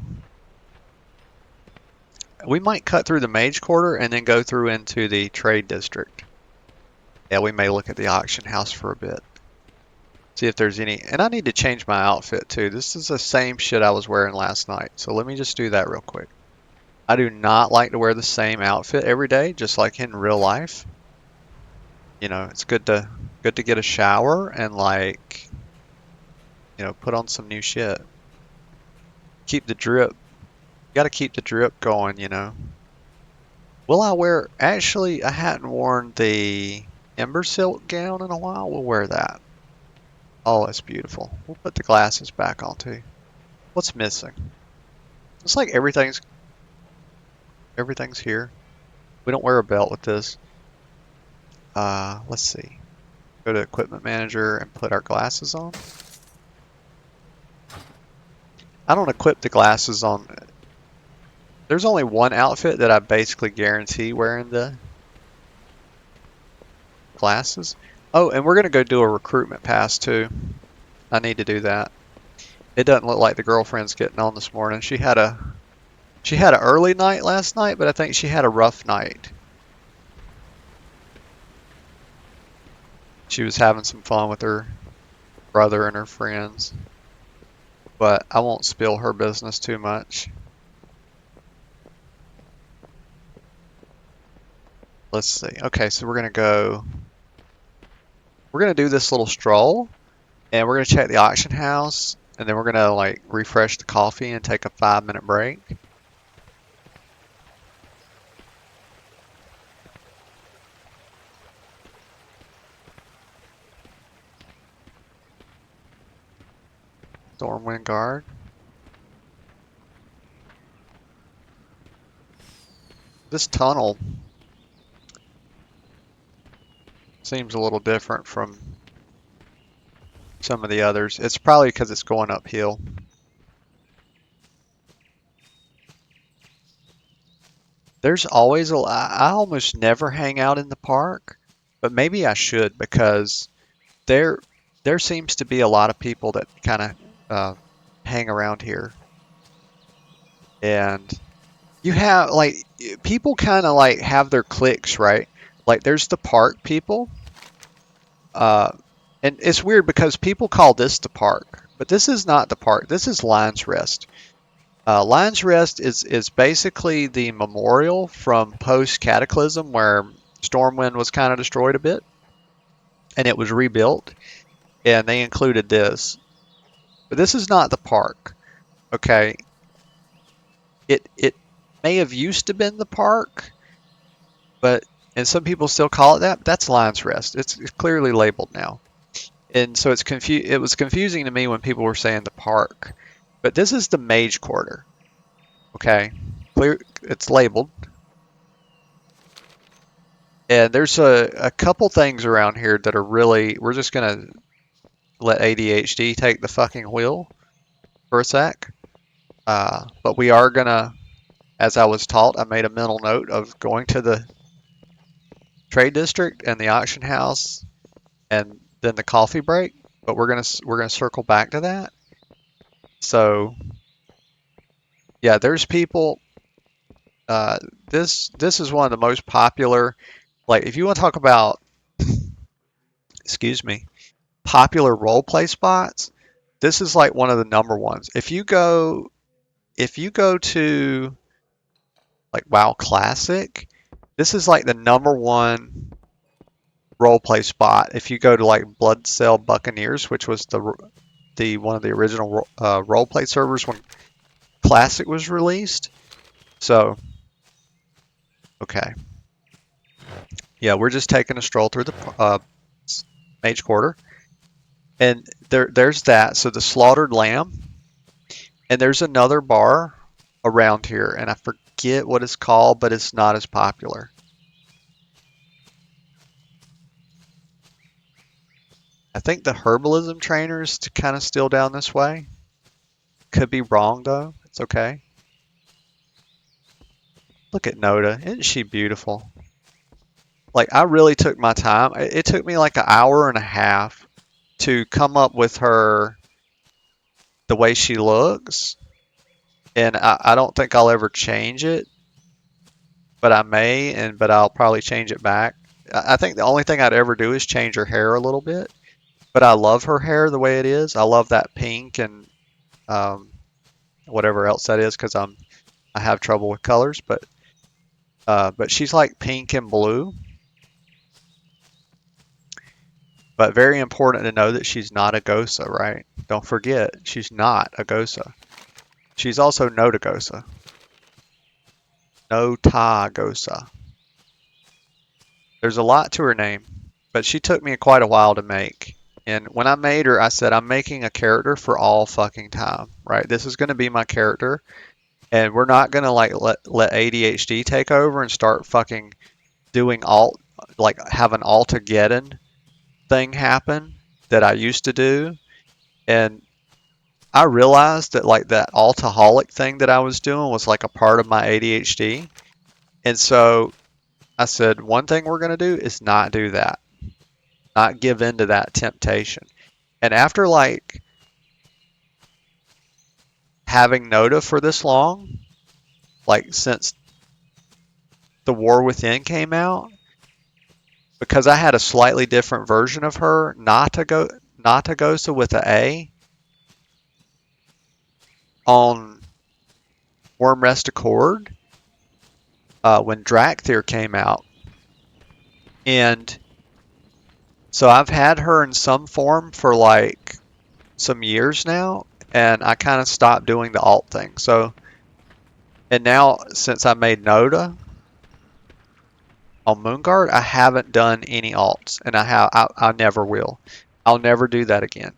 [SPEAKER 1] we might cut through the Mage Quarter and then go through into the Trade District. Yeah, we may look at the auction house for a bit. See if there's any, and I need to change my outfit too. This is the same shit I was wearing last night. So let me just do that real quick. I do not like to wear the same outfit every day, just like in real life. It's good to get a shower and like, put on some new shit. Keep the drip. You got to keep the drip going, Will I wear, actually, I hadn't worn the Ember Silk gown in a while. We'll wear that. Oh, it's beautiful. We'll put the glasses back on too. What's missing? It's like everything's here. We don't wear a belt with this. Let's see. Go to Equipment Manager and put our glasses on. I don't equip the glasses on. There's only one outfit that I basically guarantee wearing the glasses. Oh, and we're going to go do a recruitment pass too. I need to do that. It doesn't look like the girlfriend's getting on this morning. She had a early night last night, but I think she had a rough night. She was having some fun with her brother and her friends. But I won't spill her business too much. Let's see. Okay, so we're going to do this little stroll, and we're going to check the auction house, and then we're going to like refresh the coffee and take a 5-minute break. Stormwind Guard. This tunnel seems a little different from some of the others. It's probably because it's going uphill. There's always I almost never hang out in the park, but maybe I should because there seems to be a lot of people that kind of hang around here. And you have like people kind of like have their cliques, right? Like there's the park people. And it's weird because people call this the park, but this is not the park. This is Lion's Rest. Lion's Rest is basically the memorial from post Cataclysm where Stormwind was kind of destroyed a bit and it was rebuilt, and they included this. But this is not the park. Okay. It may have used to been the park, and some people still call it that, but that's Lion's Rest. It's clearly labeled now. And so it was confusing to me when people were saying the park. But this is the Mage Quarter. Okay. Clear, it's labeled. And there's a couple things around here that are really, we're just gonna let ADHD take the fucking wheel for a sec. But we are gonna, as I was taught, I made a mental note of going to the trade district and the auction house and then the coffee break. But we're gonna circle back to that. So yeah, there's people. This is one of the most popular. Like if you want to talk about excuse me, popular roleplay spots, this is like one of the number ones. If you go to like WoW Classic, this is like the number one roleplay spot. If you go to like Bloodsail Buccaneers, which was the one of the original roleplay servers when Classic was released. So, okay. Yeah, we're just taking a stroll through the Mage Quarter. And there's that. So the Slaughtered Lamb. And there's another bar around here. And I forget what it's called, but it's not as popular. I think the Herbalism Trainer is kind of still down this way. Could be wrong, though. It's okay. Look at Noda. Isn't she beautiful? Like, I really took my time. It took me like an hour and a half to come up with her, the way she looks. And I don't think I'll ever change it. But I may, but I'll probably change it back. I think the only thing I'd ever do is change her hair a little bit. But I love her hair the way it is. I love that pink and whatever else that is because I have trouble with colors. But she's like pink and blue. But very important to know that she's not a Gosa, right? Don't forget, she's not a Gosa. She's also Notagosa. Notagosa. There's a lot to her name, but she took me quite a while to make. And when I made her, I said, I'm making a character for all fucking time, right? This is going to be my character. And we're not going to like let ADHD take over and start fucking doing like have an Altageddon thing happen that I used to do. And I realized that like that altaholic thing that I was doing was like a part of my ADHD. And so I said, one thing we're going to do is not do that. Not give in to that temptation. And after like having Noda for this long, like since The War Within came out, because I had a slightly different version of her, Natagosa with an A, on Wormrest Accord, when Drakthir came out. And so I've had her in some form for like some years now, and I kind of stopped doing the alt thing. So, and now since I made Noda on Moonguard, I haven't done any alts, and I never will. I'll never do that again.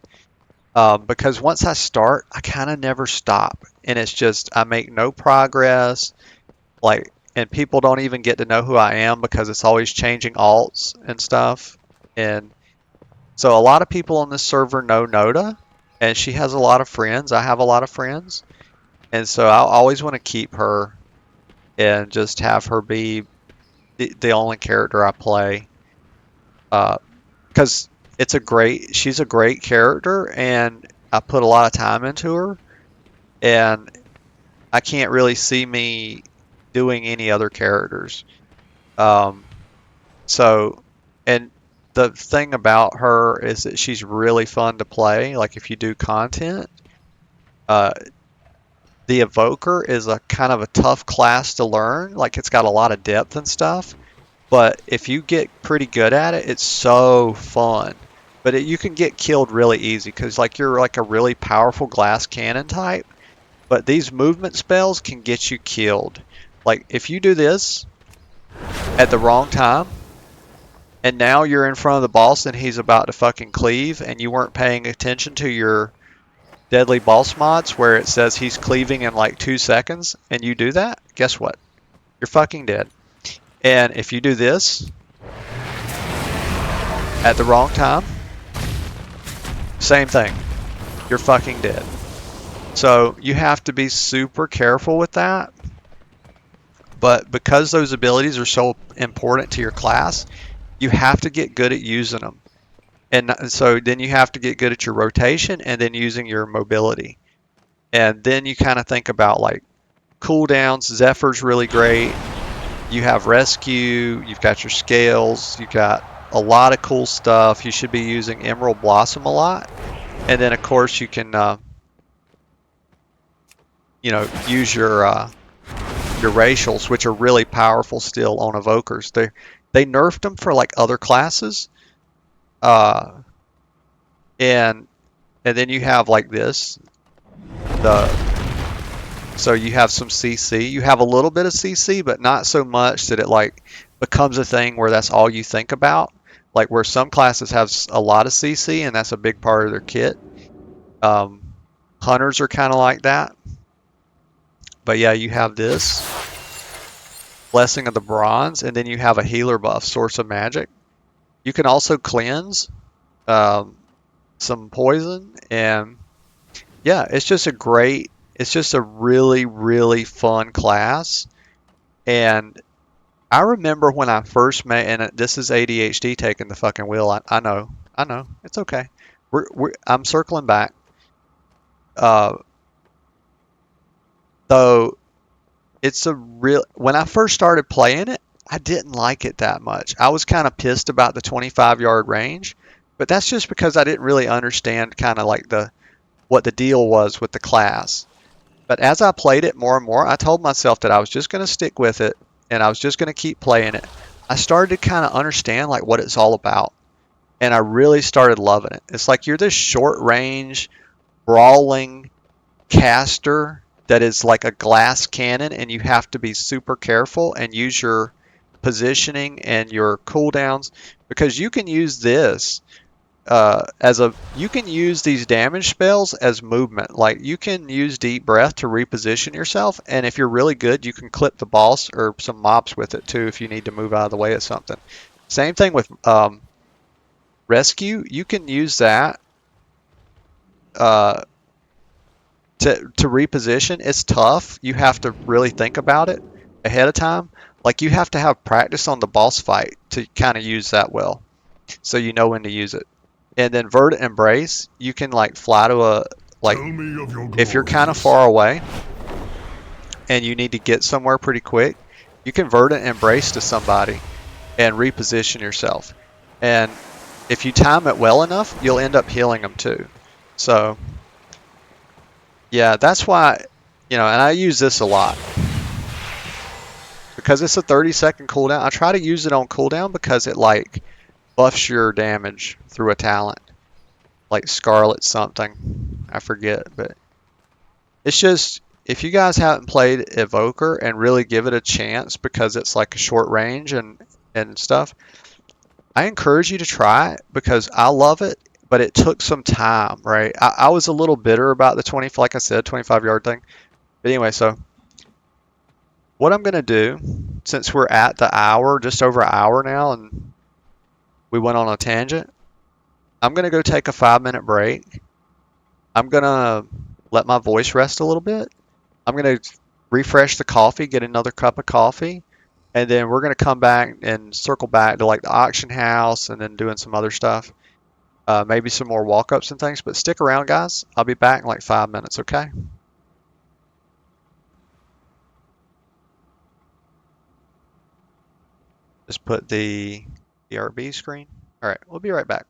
[SPEAKER 1] Because once I start, I kind of never stop, and it's just I make no progress. Like, and people don't even get to know who I am because it's always changing alts and stuff. And so a lot of people on this server know Noda, and she has a lot of friends. I have a lot of friends, and so I always want to keep her and just have her be the only character I play. Because she's a great character, and I put a lot of time into her, and I can't really see me doing any other characters. So, and the thing about her is that she's really fun to play. Like if you do content, the Evoker is a kind of a tough class to learn. Like it's got a lot of depth and stuff. But if you get pretty good at it, it's so fun. But you can get killed really easy because like you're like a really powerful glass cannon type. But these movement spells can get you killed. Like if you do this at the wrong time, and now you're in front of the boss and he's about to fucking cleave, and you weren't paying attention to your deadly boss mods where it says he's cleaving in like 2 seconds, and you do that, guess what? You're fucking dead. And if you do this at the wrong time, same thing. You're fucking dead. So you have to be super careful with that. But because those abilities are so important to your class, you have to get good at using them. And so then you have to get good at your rotation and then using your mobility. And then you kind of think about like cooldowns. Zephyr's really great. You have rescue, you've got your scales, you've got a lot of cool stuff. You should be using Emerald Blossom a lot. And then, of course, you can, you know, use your racials, which are really powerful still on evokers. They nerfed them for like other classes, uh, and then you have like this. So you have some CC. You have a little bit of CC, but not so much that it like becomes a thing where that's all you think about. Like where some classes have a lot of CC and that's a big part of their kit. Hunters are kind of like that. But yeah, you have this Blessing of the Bronze, and then you have a healer buff, Source of Magic. You can also cleanse some poison, and yeah, it's just a really, really fun class. And I remember when I first met, and this is ADHD taking the fucking wheel. I know, it's okay. I'm circling back. Uh, though it's a real. When I first started playing it, I didn't like it that much. I was kind of pissed about the 25-yard range, but that's just because I didn't really understand kind of like what the deal was with the class. But as I played it more and more, I told myself that I was just going to stick with it and I was just going to keep playing it. I started to kind of understand like what it's all about, and I really started loving it. It's like you're this short range brawling caster that is like a glass cannon, and you have to be super careful and use your positioning and your cooldowns, because you can use this you can use these damage spells as movement. Like you can use Deep Breath to reposition yourself, and if you're really good, you can clip the boss or some mobs with it too if you need to move out of the way of something. Same thing with Rescue. You can use that uh, to reposition. It's tough. You have to really think about it ahead of time. Like you have to have practice on the boss fight to kind of use that well, so you know when to use it. And then Verdant Embrace, you can like fly to like
[SPEAKER 3] Tell me of your
[SPEAKER 1] if you're kind of
[SPEAKER 3] glories.
[SPEAKER 1] far away and you need to get somewhere pretty quick, you can Verdant Embrace to somebody and reposition yourself. And if you time it well enough, you'll end up healing them too. So yeah, that's why, and I use this a lot because it's a 30-second cooldown. I try to use it on cooldown because it like buffs your damage through a talent, like Scarlet something. I forget, but it's just, if you guys haven't played Evoker and really give it a chance because it's like a short range and stuff, I encourage you to try it because I love it, but it took some time, right? I was a little bitter about the 20, like I said, 25-yard thing. But anyway, so what I'm going to do, since we're at the hour, just over an hour now, and we went on a tangent, I'm going to go take a 5-minute break. I'm going to let my voice rest a little bit. I'm going to refresh the coffee, get another cup of coffee, and then we're going to come back and circle back to like the auction house and then doing some other stuff. Maybe some more walk-ups and things, but stick around, guys. I'll be back in like 5 minutes, okay? Just put the RB screen. All right, we'll be right back.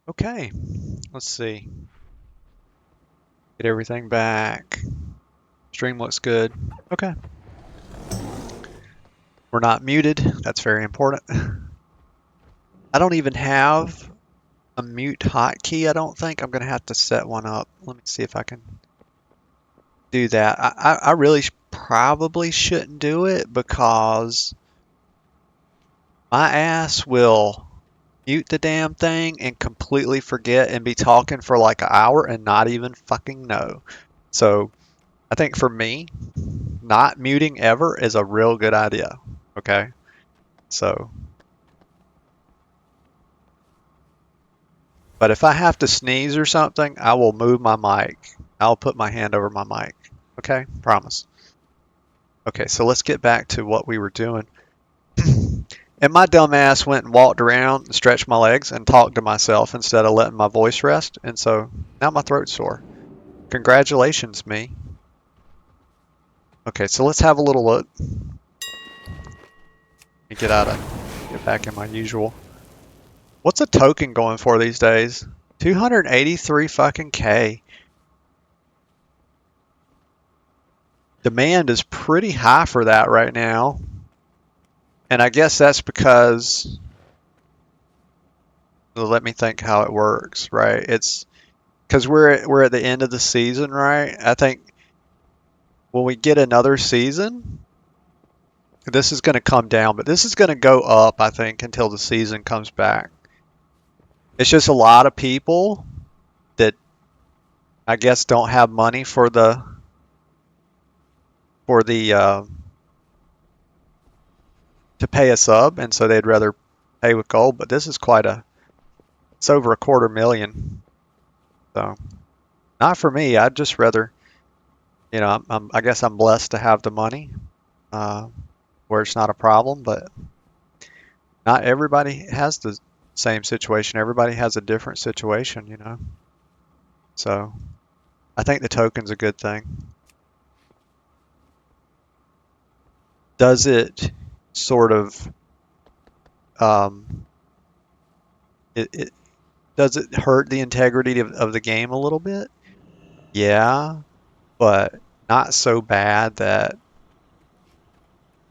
[SPEAKER 1] Okay, let's see. Get everything back. Stream looks good. Okay. We're not muted. That's very important. I don't even have a mute hotkey, I don't think. I'm going to have to set one up. Let me see if I can do that. I really probably shouldn't do it because my ass will mute the damn thing and completely forget and be talking for like an hour and not even fucking know. So I think for me, not muting ever is a real good idea. Okay. So, but if I have to sneeze or something, I will move my mic. I'll put my hand over my mic. Okay. Promise. Okay. So let's get back to what we were doing. And my dumb ass went and walked around and stretched my legs and talked to myself instead of letting my voice rest. And so now my throat's sore. Congratulations, me. Okay, so let's have a little look. Get back in my usual. What's a token going for these days? 283 fucking K. Demand is pretty high for that right now. And I guess that's because, well, let me think how it works, right? It's because we're at the end of the season, right? I think when we get another season, this is going to come down, but this is going to go up, I think, until the season comes back. It's just a lot of people that I guess don't have money for the to pay a sub, and so they'd rather pay with gold. But this is it's over a 250,000. So not for me. I'd just rather, I guess I'm blessed to have the money, uh, where it's not a problem. But not everybody has the same situation. Everybody has a different situation. So I think the token's a good thing. Does it sort of um, it does it hurt the integrity of the game a little bit? Yeah, but not so bad that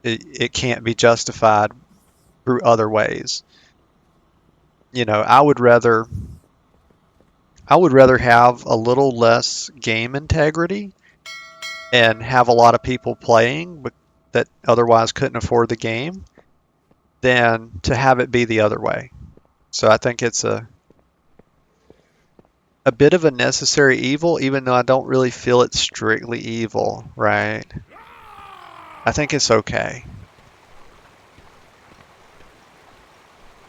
[SPEAKER 1] it can't be justified through other ways. I would rather have a little less game integrity and have a lot of people playing that otherwise couldn't afford the game than to have it be the other way. So I think it's a bit of a necessary evil, even though I don't really feel it's strictly evil, right? I think it's okay.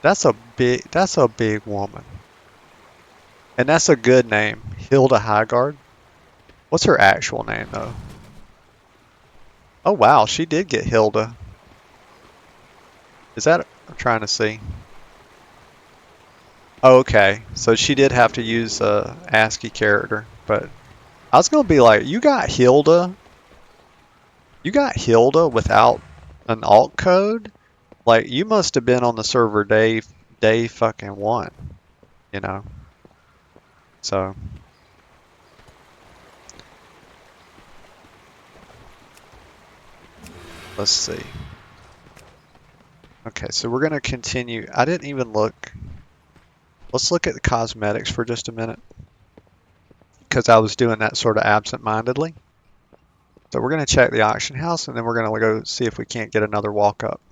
[SPEAKER 1] That's a big woman. And that's a good name. Hilda Highgard. What's her actual name though? Oh wow, she did get Hilda. Is that, I'm trying to see. Oh, okay. So she did have to use a ASCII character, but I was gonna be like, you got Hilda? You got Hilda without an alt code? Like you must have been on the server day fucking one, you know? So let's see. Okay, so we're gonna continue. I didn't even look. Let's look at the cosmetics for just a minute, because I was doing that sort of absent-mindedly. So we're gonna check the auction house, and then we're gonna go see if we can't get another walk up.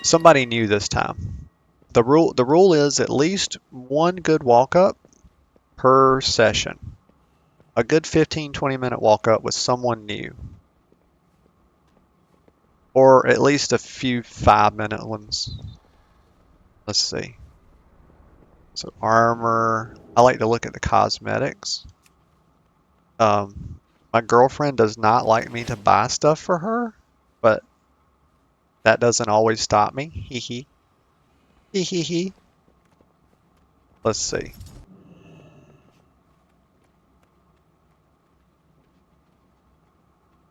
[SPEAKER 1] Somebody new this time. The rule is at least one good walk up per session. A good 15-20 minute walk up with someone new. Or at least a few 5-minute ones. Let's see. So armor. I like to look at the cosmetics. My girlfriend does not like me to buy stuff for her, but that doesn't always stop me. Hee hee. Hee hee hee. Let's see.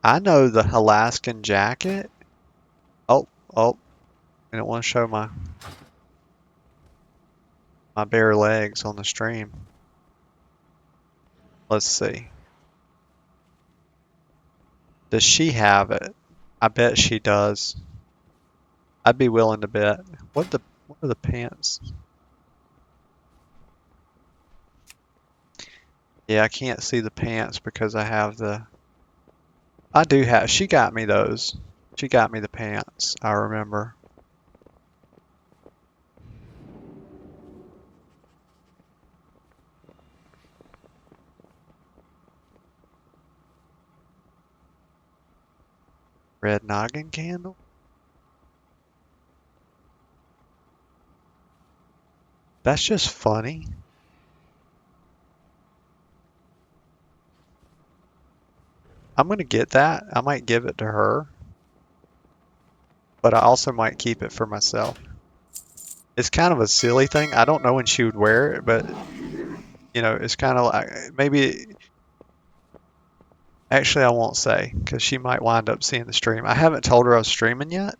[SPEAKER 1] I know the Alaskan jacket. Oh, I don't want to show my... my bare legs on the stream. Let's see. Does she have it? I bet she does. I'd be willing to bet. What are the pants? Yeah, I can't see the pants because I have the. I do have. She got me those. She got me the pants. I remember. Red noggin candle. That's just funny. I'm gonna get that. I might give it to her, but I also might keep it for myself. It's kind of a silly thing. I don't know when she would wear it, but it's kind of like maybe. Actually, I won't say because she might wind up seeing the stream. I haven't told her I was streaming yet,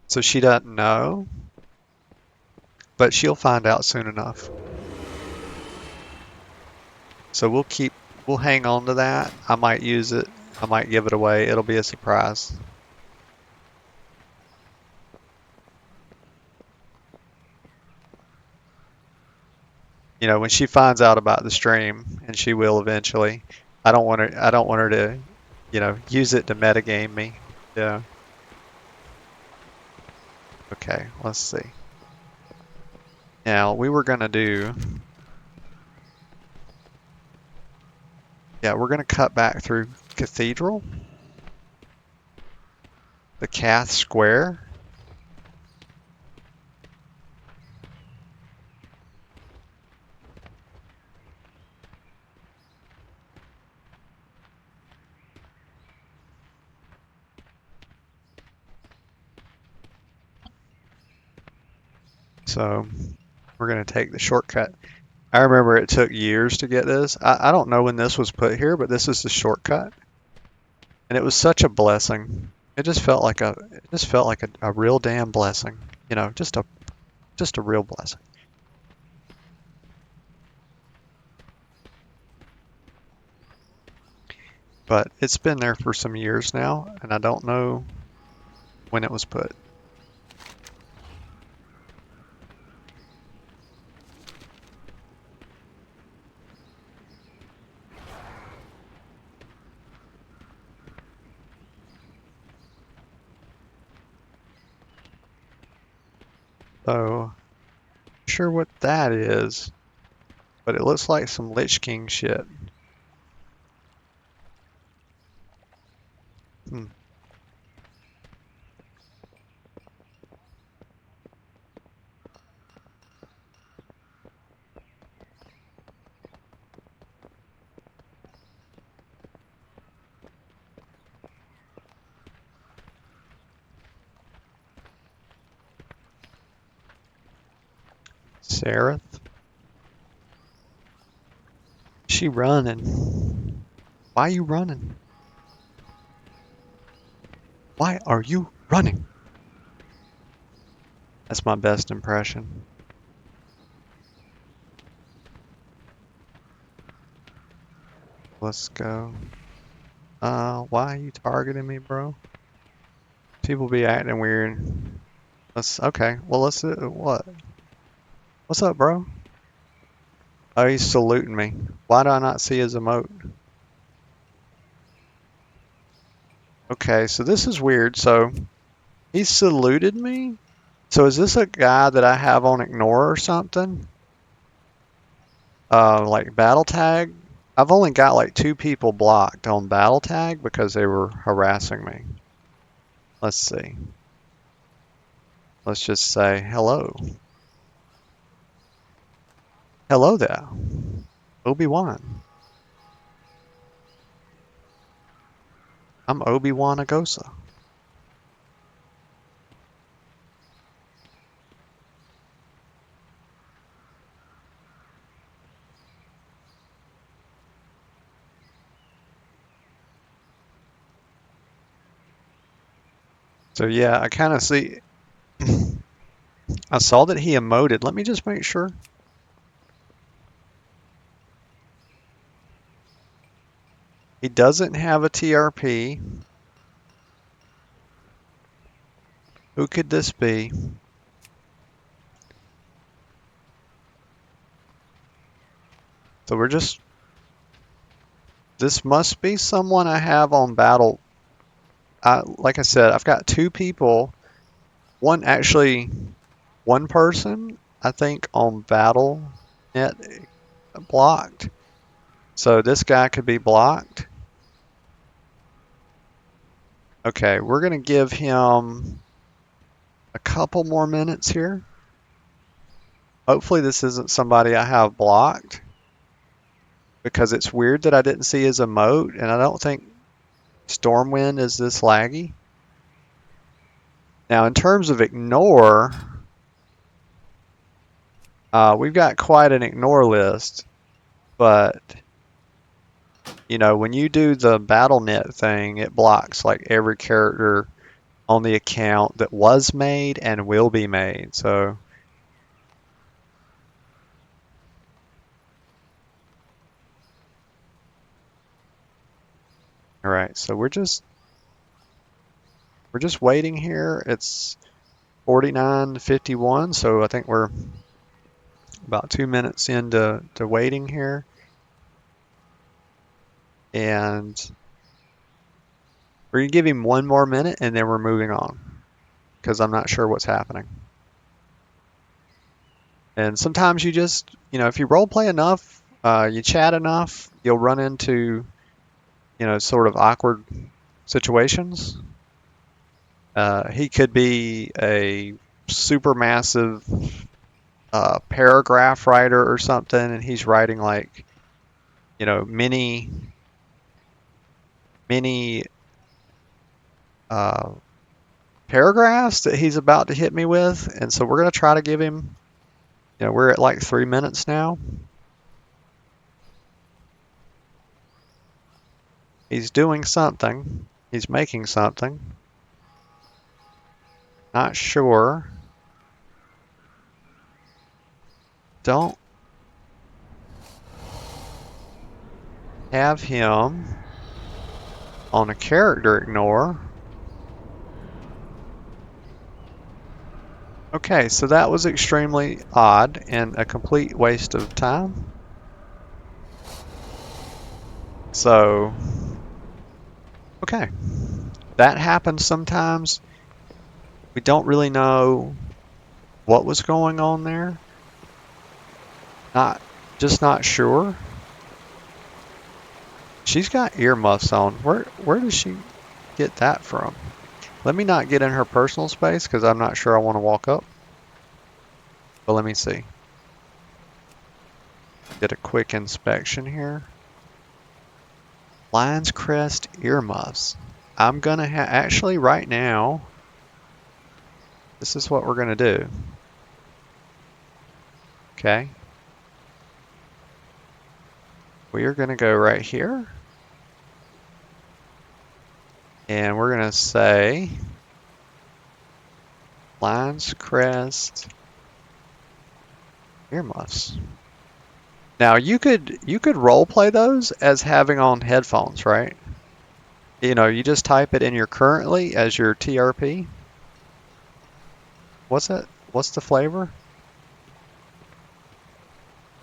[SPEAKER 1] so she doesn't know, but she'll find out soon enough. So we'll hang on to that. I might use it. I might give it away. It'll be a surprise. When she finds out about the stream, and she will eventually, I don't want her to, use it to metagame me. Yeah. Okay, let's see. Now, we were gonna do, yeah, we're gonna cut back through Cathedral, the Cath Square. So, we're gonna take the shortcut. I remember it took years to get this. I don't know when this was put here, but this is the shortcut. And it was such a blessing. It just felt like a real damn blessing. Just a real blessing. But it's been there for some years now, and I don't know when it was put. So, not sure what that is, but it looks like some Lich King shit. Hmm. Seraph? She running. Why are you running? Why are you running? That's my best impression. Let's go. Why are you targeting me, bro? People be acting weird. Okay. Well, let's what? What's up, bro? Oh, he's saluting me. Why do I not see his emote? Okay, so this is weird. So he saluted me. So is this a guy that I have on ignore or something? Like battle tag? I've only got like 2 people blocked on battle tag because they were harassing me. Let's see. Let's just say hello. Hello there, Obi-Wan. I'm Obi-Wan Agosa. So yeah, I kind of see. I saw that he emoted. Let me just make sure. He doesn't have a TRP. Who could this be? So we're just... This must be someone I have on battle. Like I said, I've got two people. One person, I think, on Battle.net blocked. So this guy could be blocked. Okay, we're going to give him a couple more minutes here. Hopefully this isn't somebody I have blocked, because it's weird that I didn't see his emote, and I don't think Stormwind is this laggy. Now, in terms of ignore, we've got quite an ignore list, but you know, when you do the Battle.net thing, it blocks like every character on the account that was made and will be made. So all right, so we're just waiting here. It's 49:51, so I think we're about 2 minutes into waiting here. And we're gonna give him one more minute and then we're moving on, because I'm not sure what's happening. And sometimes you just, you know, if you role play enough, you chat enough, you'll run into, you know, sort of awkward situations. He could be a super massive paragraph writer or something, and he's writing like, you know, many paragraphs that he's about to hit me with. And so we're going to try to give him, you know, we're at like 3 minutes now. He's doing something. He's making something. Not sure. Don't have him on a character ignore. Okay, so that was extremely odd and a complete waste of time. So, okay. That happens sometimes. We don't really know what was going on there. Just not sure. She's got earmuffs on. Where does she get that from? Let me not get in her personal space, because I'm not sure I want to walk up. But let me see. Get a quick inspection here. Lion's Crest earmuffs. I'm gonna actually right now, this is what we're gonna do. Okay. We are gonna go right here. And we're gonna say Lion's Crest earmuffs. Now you could role play those as having on headphones, right? You know, you just type it in your currently as your TRP. What's that? What's the flavor?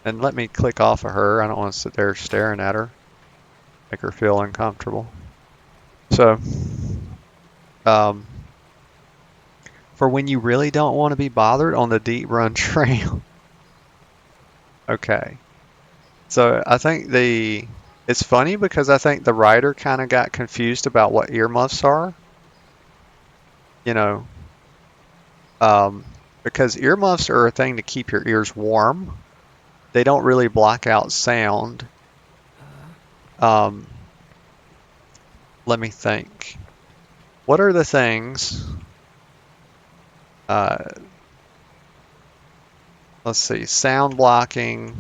[SPEAKER 1] And let me click off of her. I don't want to sit there staring at her. Make her feel uncomfortable. So, for when you really don't want to be bothered on the deep run trail. Okay. So I think it's funny because I think the writer kind of got confused about what earmuffs are. You know, because earmuffs are a thing to keep your ears warm. They don't really block out sound. Let me think. What are the things? Let's see. Sound blocking.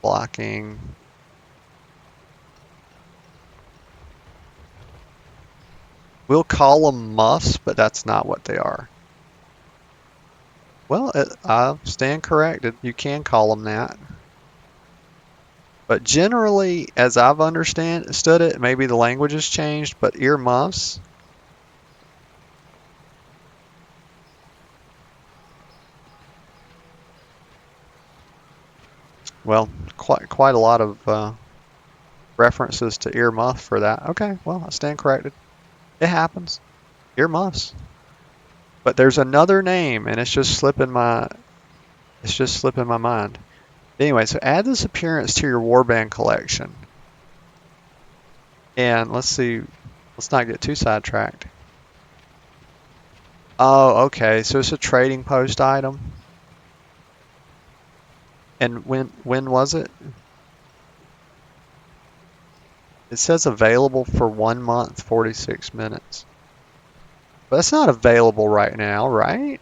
[SPEAKER 1] Blocking. We'll call them muffs, but that's not what they are. Well, I stand corrected. You can call them that. But generally, as I've understood it, maybe the language has changed, but earmuffs, well, quite a lot of references to earmuff for that. Okay, well, I stand corrected. It happens. Earmuffs. But there's another name, and it's just slipping my mind. Anyway, so add this appearance to your warband collection. And let's see, let's not get too sidetracked. Oh, okay, so it's a trading post item. And when was it? It says available for 1 month, 46 minutes. But that's not available right now, right?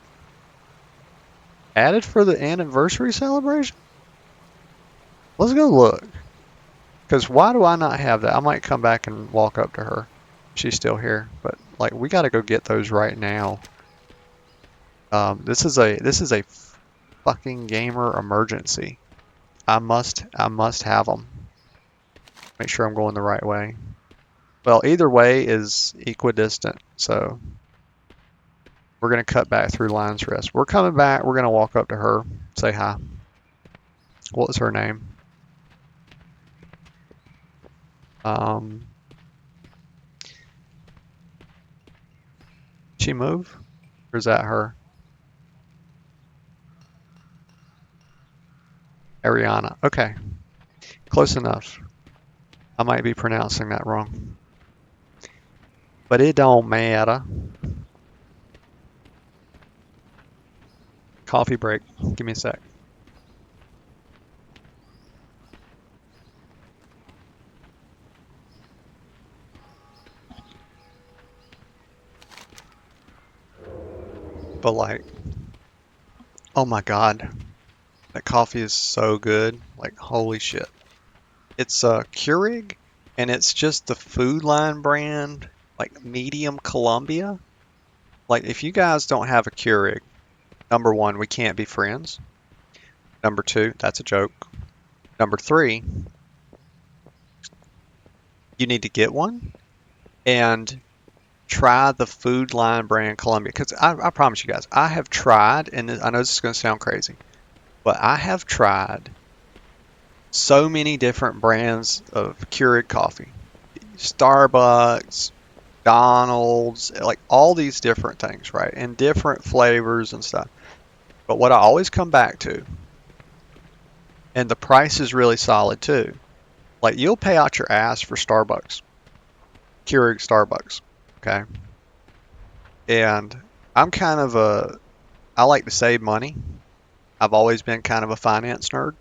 [SPEAKER 1] Added for the anniversary celebration? Let's go look. Because why do I not have that? I might come back and walk up to her. She's still here. But like, we got to go get those right now. This is a fucking gamer emergency. I must have them. Make sure I'm going the right way. Well, either way is equidistant, so we're gonna cut back through Lion's Rest. We're coming back. We're gonna walk up to her, say hi. What was her name? She move? Or is that her? Ariana. Okay. Close enough. I might be pronouncing that wrong. But it don't matter. Coffee break. Give me a sec. But like, oh my God. That coffee is so good. Like, holy shit. It's a Keurig, and it's just the Food Line brand, like medium Columbia. Like, if you guys don't have a Keurig, number one, we can't be friends. Number two, that's a joke. Number three, you need to get one and try the Food Line brand Columbia. Because I promise you guys, I have tried, and I know this is going to sound crazy, but I have tried so many different brands of Keurig coffee. Starbucks, McDonald's, like all these different things, right? And different flavors and stuff. But what I always come back to, and the price is really solid too, like you'll pay out your ass for Starbucks, Keurig Starbucks, okay? And I like to save money. I've always been kind of a finance nerd.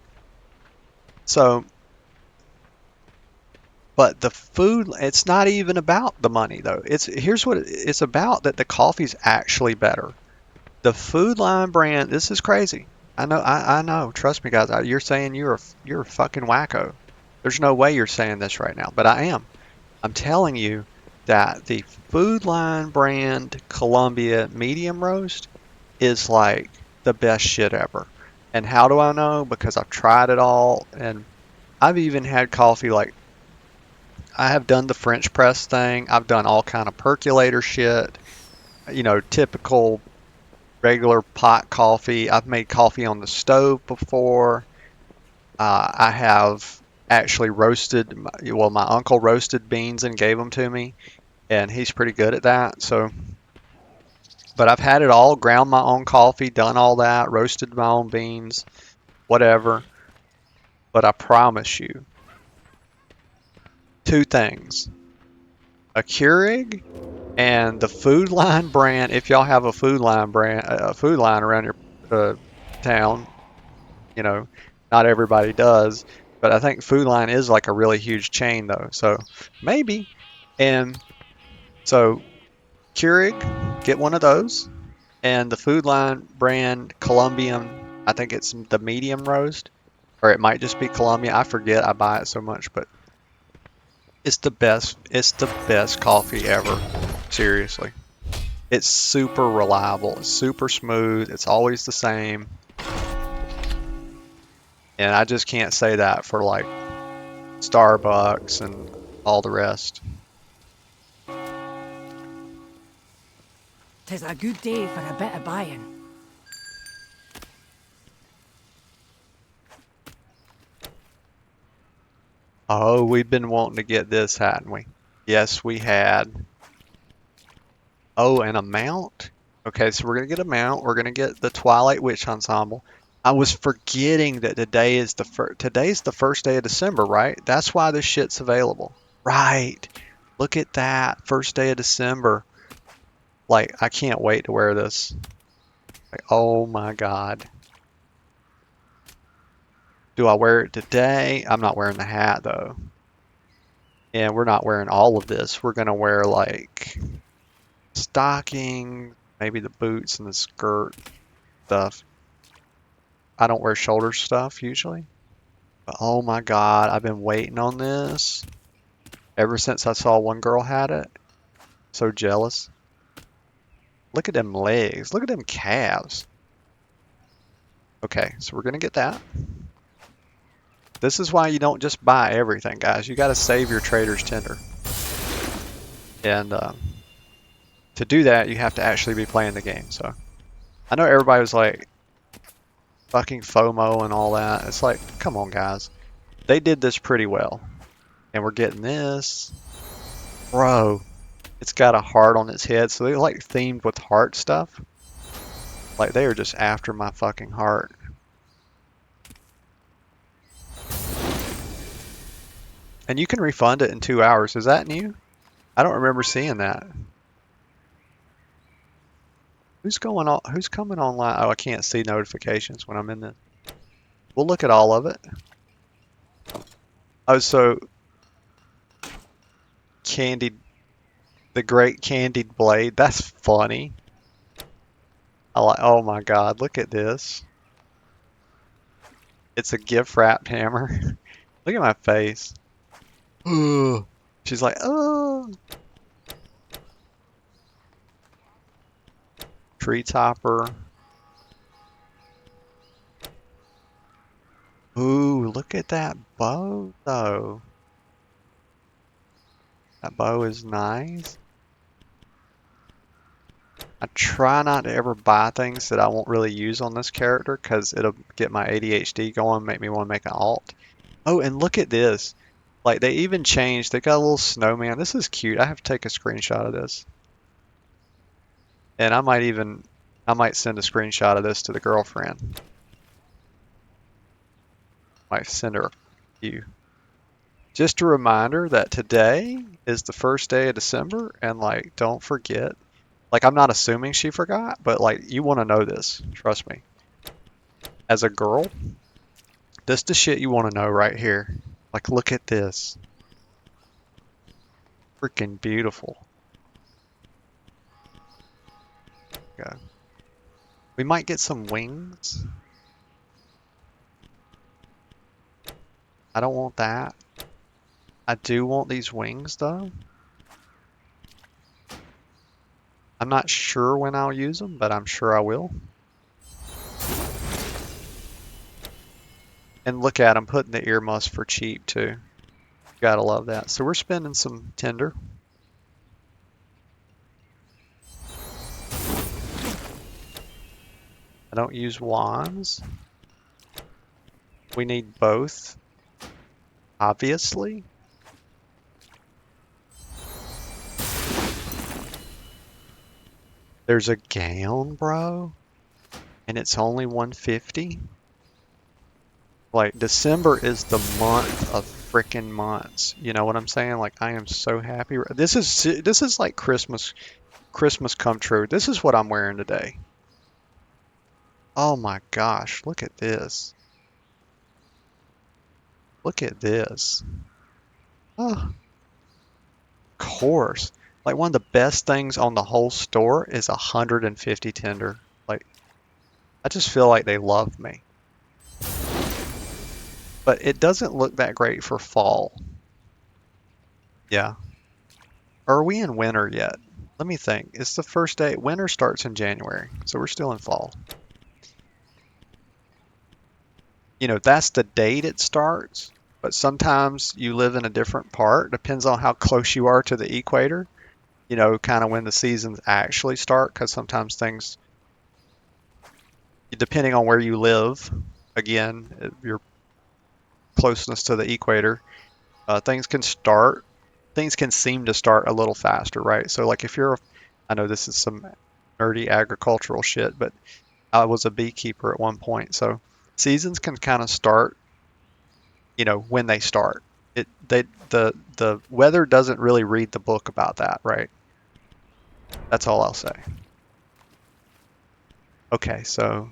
[SPEAKER 1] So, but the food, it's not even about the money though. Here's what it's about, that the coffee's actually better. The Food Line brand, this is crazy. I know. Trust me, guys. You're saying you're a fucking wacko. There's no way you're saying this right now, but I am. I'm telling you that the Food Line brand Columbia medium roast is like the best shit ever. And how do I know? Because I've tried it all, and I've even had coffee like I have done the French press thing. I've done all kind of percolator shit. You know, typical regular pot coffee. I've made coffee on the stove before. I have actually roasted, well, my uncle roasted beans and gave them to me, and he's pretty good at that. So, but I've had it all, ground my own coffee, done all that, roasted my own beans, whatever. But I promise you, two things: a Keurig and the Food Line brand. If y'all have a Food Line brand, a Food Line around your town, you know, not everybody does, but I think Food Line is like a really huge chain though. So maybe. And so Keurig, get one of those, and the Food Line brand Colombian, I think it's the medium roast, or it might just be Colombia. I forget. I buy it so much, but it's the best. It's the best coffee ever. Seriously. It's super reliable. It's super smooth. It's always the same. And I just can't say that for like Starbucks and all the rest.
[SPEAKER 3] 'Tis a good day for a bit of buying.
[SPEAKER 1] Oh, we've been wanting to get this, hadn't we? Yes, we had. Oh, and a mount? Okay, so we're gonna get a mount. We're gonna get the Twilight Witch Ensemble. I was forgetting that today's the first day of December, right? That's why this shit's available. Right. Look at that. First day of December. Like, I can't wait to wear this. Like, oh my God. Do I wear it today? I'm not wearing the hat though. And we're not wearing all of this. We're gonna wear like stockings, maybe the boots and the skirt stuff. I don't wear shoulder stuff usually. But oh my God, I've been waiting on this ever since I saw one girl had it. So jealous. Look at them legs. Look at them calves. Okay, so we're gonna get that. This is why you don't just buy everything, guys. You gotta save your trader's tender. And to do that, you have to actually be playing the game. So I know everybody was like, fucking FOMO and all that. It's like, come on, guys. They did this pretty well. And we're getting this. Bro, it's got a heart on its head. So they're like themed with heart stuff. Like they are just after my fucking heart. And you can refund it in 2 hours. Is that new? I don't remember seeing that. Who's going on? Who's coming online? Oh, I can't see notifications when I'm in the. We'll look at all of it. Oh, so candied, the great candied blade. That's funny. I like. Oh my God, look at this. It's a gift wrapped hammer. Look at my face. She's like, oh. Tree topper. Ooh, look at that bow though. That bow is nice. I try not to ever buy things that I won't really use on this character because it'll get my ADHD going, make me want to make an alt. Oh, and look at this. Like they even changed, they got a little snowman. This is cute. I have to take a screenshot of this. And I might send a screenshot of this to the girlfriend. Might send her a few. Just a reminder that today is the first day of December and like don't forget. Like I'm not assuming she forgot, but like you want to know this. Trust me. As a girl, this the shit you want to know right here. Like look at this. Freaking beautiful. Okay. We might get some wings. I don't want that. I do want these wings though. I'm not sure when I'll use them, but I'm sure I will. And look at them putting the ear muffs for cheap too. Gotta love that. So we're spending some tinder. I don't use wands. We need both, obviously. There's a gown, bro, and it's only 150. Like December is the month of frickin' months. You know what I'm saying? Like I am so happy. This is like Christmas come true. This is what I'm wearing today. Oh my gosh, look at this. Look at this. Oh, of course. Like one of the best things on the whole store is 150 tender. Like I just feel like they love me. But it doesn't look that great for fall. Yeah. Are we in winter yet? Let me think. It's the first day. Winter starts in January, so we're still in fall. You know, that's the date it starts, but sometimes you live in a different part. Depends on how close you are to the equator. You know, kind of when the seasons actually start, because sometimes things, depending on where you live, again, your closeness to the equator, things can start, things can seem to start a little faster, right? So, like if you're, I know this is some nerdy agricultural shit, but I was a beekeeper at one point, so seasons can kind of start, you know, when they start. The weather doesn't really read the book about that, right? That's all I'll say. Okay, so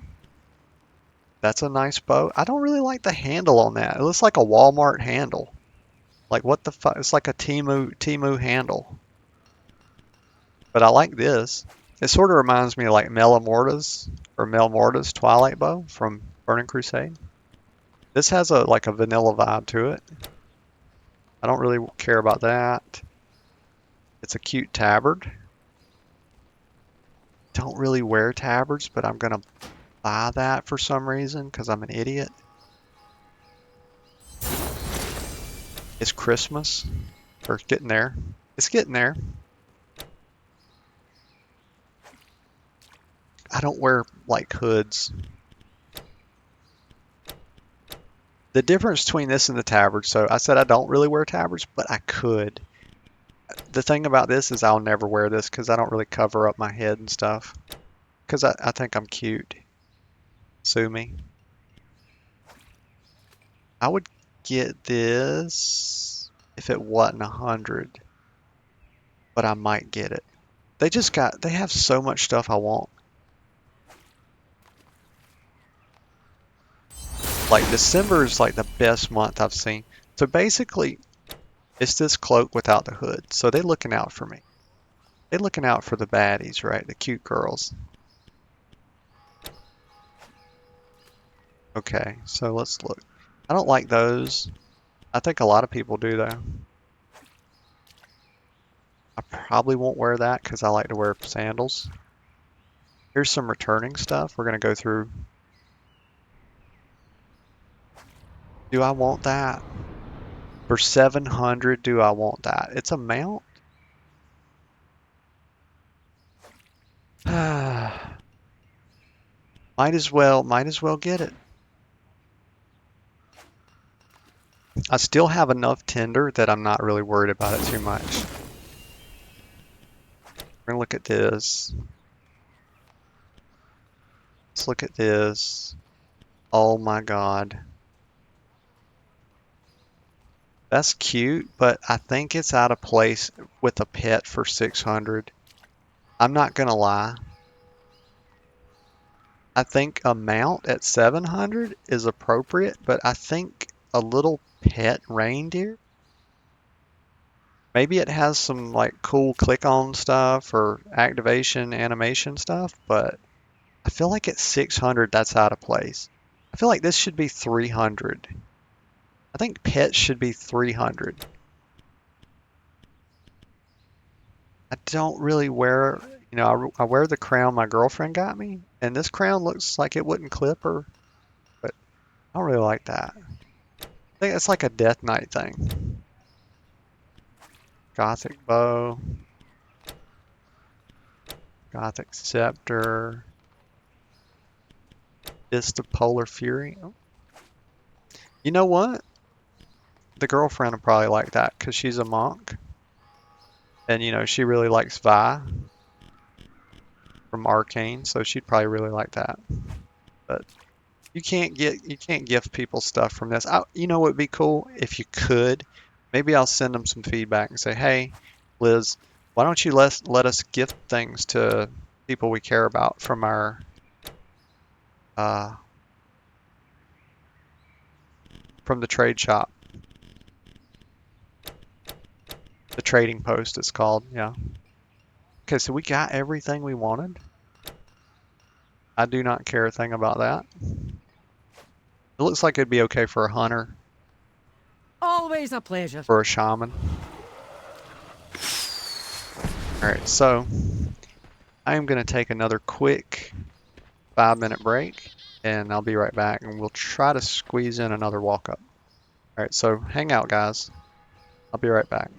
[SPEAKER 1] that's a nice bow. I don't really like the handle on that. It looks like a Walmart handle. Like what the fuck? It's like a Temu handle. But I like this. It sort of reminds me of like Melmorta's Twilight Bow from Burning Crusade. This has a like a vanilla vibe to it. I don't really care about that. It's a cute tabard. Don't really wear tabards, but I'm gonna buy that for some reason because I'm an idiot. It's Christmas. Or getting there. It's getting there. I don't wear like hoods. The difference between this and the tabard, so I said I don't really wear tabards, but I could. The thing about this is I'll never wear this because I don't really cover up my head and stuff. Because I think I'm cute. Sue me. I would get this if it wasn't 100. But I might get it. They have so much stuff I want. Like December is like the best month I've seen. So basically, it's this cloak without the hood. So they're looking out for me. They're looking out for the baddies, right? The cute girls. Okay, so let's look. I don't like those. I think a lot of people do though. I probably won't wear that because I like to wear sandals. Here's some returning stuff. We're going to go through. Do I want that? For 700, do I want that? It's a mount? Might as well get it. I still have enough tinder that I'm not really worried about it too much. We're gonna look at this. Let's look at this. Oh my god. That's cute, but I think it's out of place with a pet for 600. I'm not gonna lie. I think a mount at 700 is appropriate, but I think a little pet reindeer, maybe it has some like cool click-on stuff or activation animation stuff, but I feel like at 600 that's out of place. I feel like this should be 300. I think pets should be 300. I don't really wear, you know, I wear the crown my girlfriend got me, and this crown looks like it wouldn't clip her, but I don't really like that. I think it's like a Death Knight thing. Gothic bow. Gothic scepter. Fist of Polar Fury. Oh. You know what? The girlfriend will probably like that because she's a monk. And you know, she really likes Vi from Arcane, so she'd probably really like that. But you can't gift people stuff from this. You know what would be cool if you could? Maybe I'll send them some feedback and say, hey, Liz, why don't you let us gift things to people we care about from our from the trade shop. The trading post it's called, yeah. Okay, so we got everything we wanted. I do not care a thing about that. It looks like it'd be okay for a hunter.
[SPEAKER 3] Always a pleasure.
[SPEAKER 1] For a shaman. Alright, so I am going to take another quick 5-minute break, and I'll be right back, and we'll try to squeeze in another walk-up. All right, so hang out, guys. I'll be right back.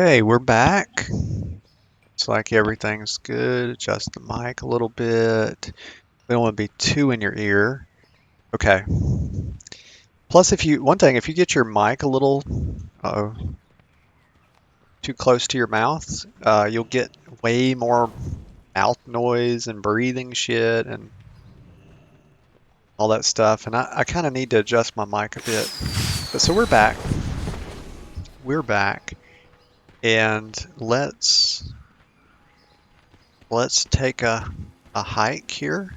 [SPEAKER 1] Okay, we're back. It's like everything's good. Adjust the mic a little bit. We don't want to be too in your ear. Okay. Plus, if you get your mic a little too close to your mouth, you'll get way more mouth noise and breathing shit and all that stuff. And I kind of need to adjust my mic a bit. But so we're back. We're back. And let's take a hike here.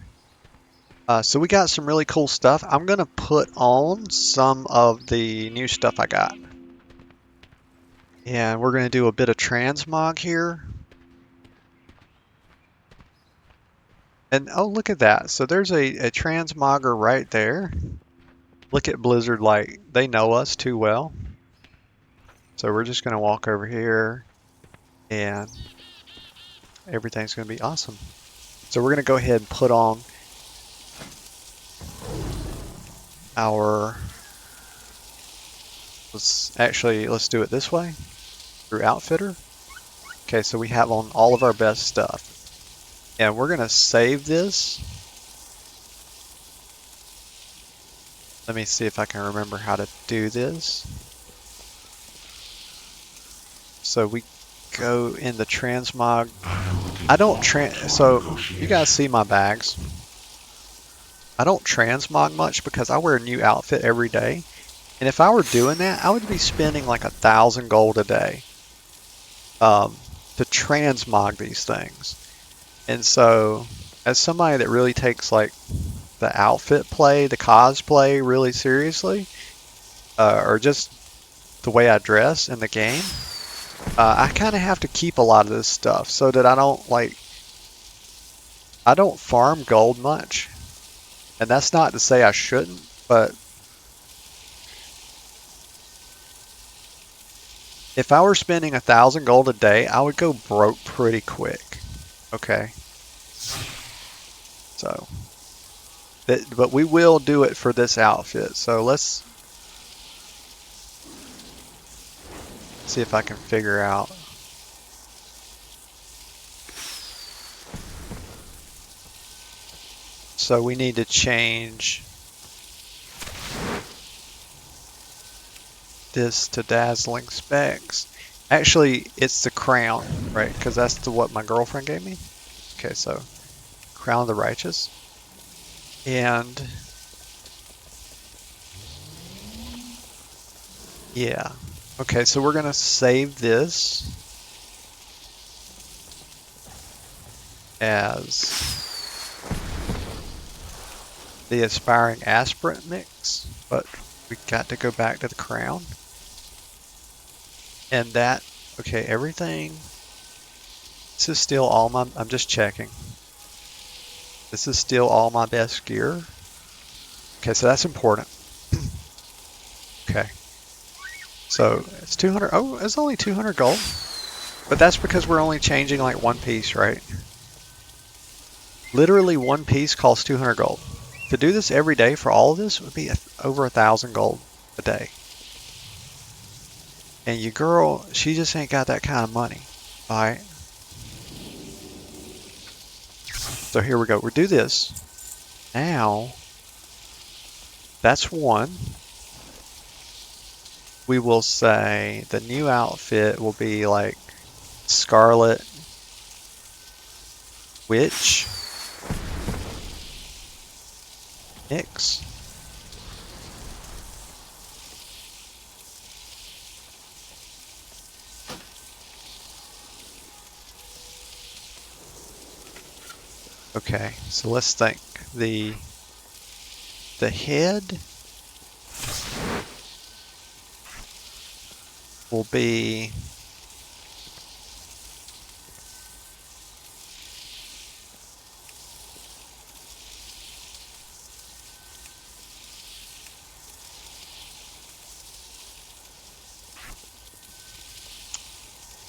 [SPEAKER 1] So we got some really cool stuff. I'm gonna put on some of the new stuff I got. And we're gonna do a bit of transmog here. And oh, look at that. So there's a transmogger right there. Look at Blizzard, like they know us too well. So we're just gonna walk over here and everything's gonna be awesome. So we're gonna go ahead and put on our, let's do it this way through Outfitter. Okay, so we have on all of our best stuff. And we're gonna save this. Let me see if I can remember how to do this. So we go in the transmog. I don't so you guys see my bags. I don't transmog much because I wear a new outfit every day. And if I were doing that, I would be spending like 1,000 gold a day to transmog these things. And so as somebody that really takes like the outfit play, the cosplay really seriously, or just the way I dress in the game, I kind of have to keep a lot of this stuff so that I don't farm gold much. And that's not to say I shouldn't, but if I were spending 1,000 gold a day, I would go broke pretty quick. Okay. So, but we will do it for this outfit. So let's see if I can figure out. So we need to change this to dazzling specs. Actually, it's the crown, right? Because that's what my girlfriend gave me. Okay, so crown of the righteous. And yeah. Okay, so we're gonna save this as the aspiring aspirant mix, but we got to go back to the crown. And that, okay, everything, this is still all my, I'm just checking. This is still all my best gear. Okay, so that's important. Okay. So it's 200, oh, it's only 200 gold. But that's because we're only changing like one piece, right? Literally one piece costs 200 gold. To do this every day for all of this would be over 1,000 gold a day. And your girl, she just ain't got that kind of money, alright? So here we go. We'll do this. Now, that's one. We will say the new outfit will be like Scarlet Witch mix. Okay, so let's think. The head will be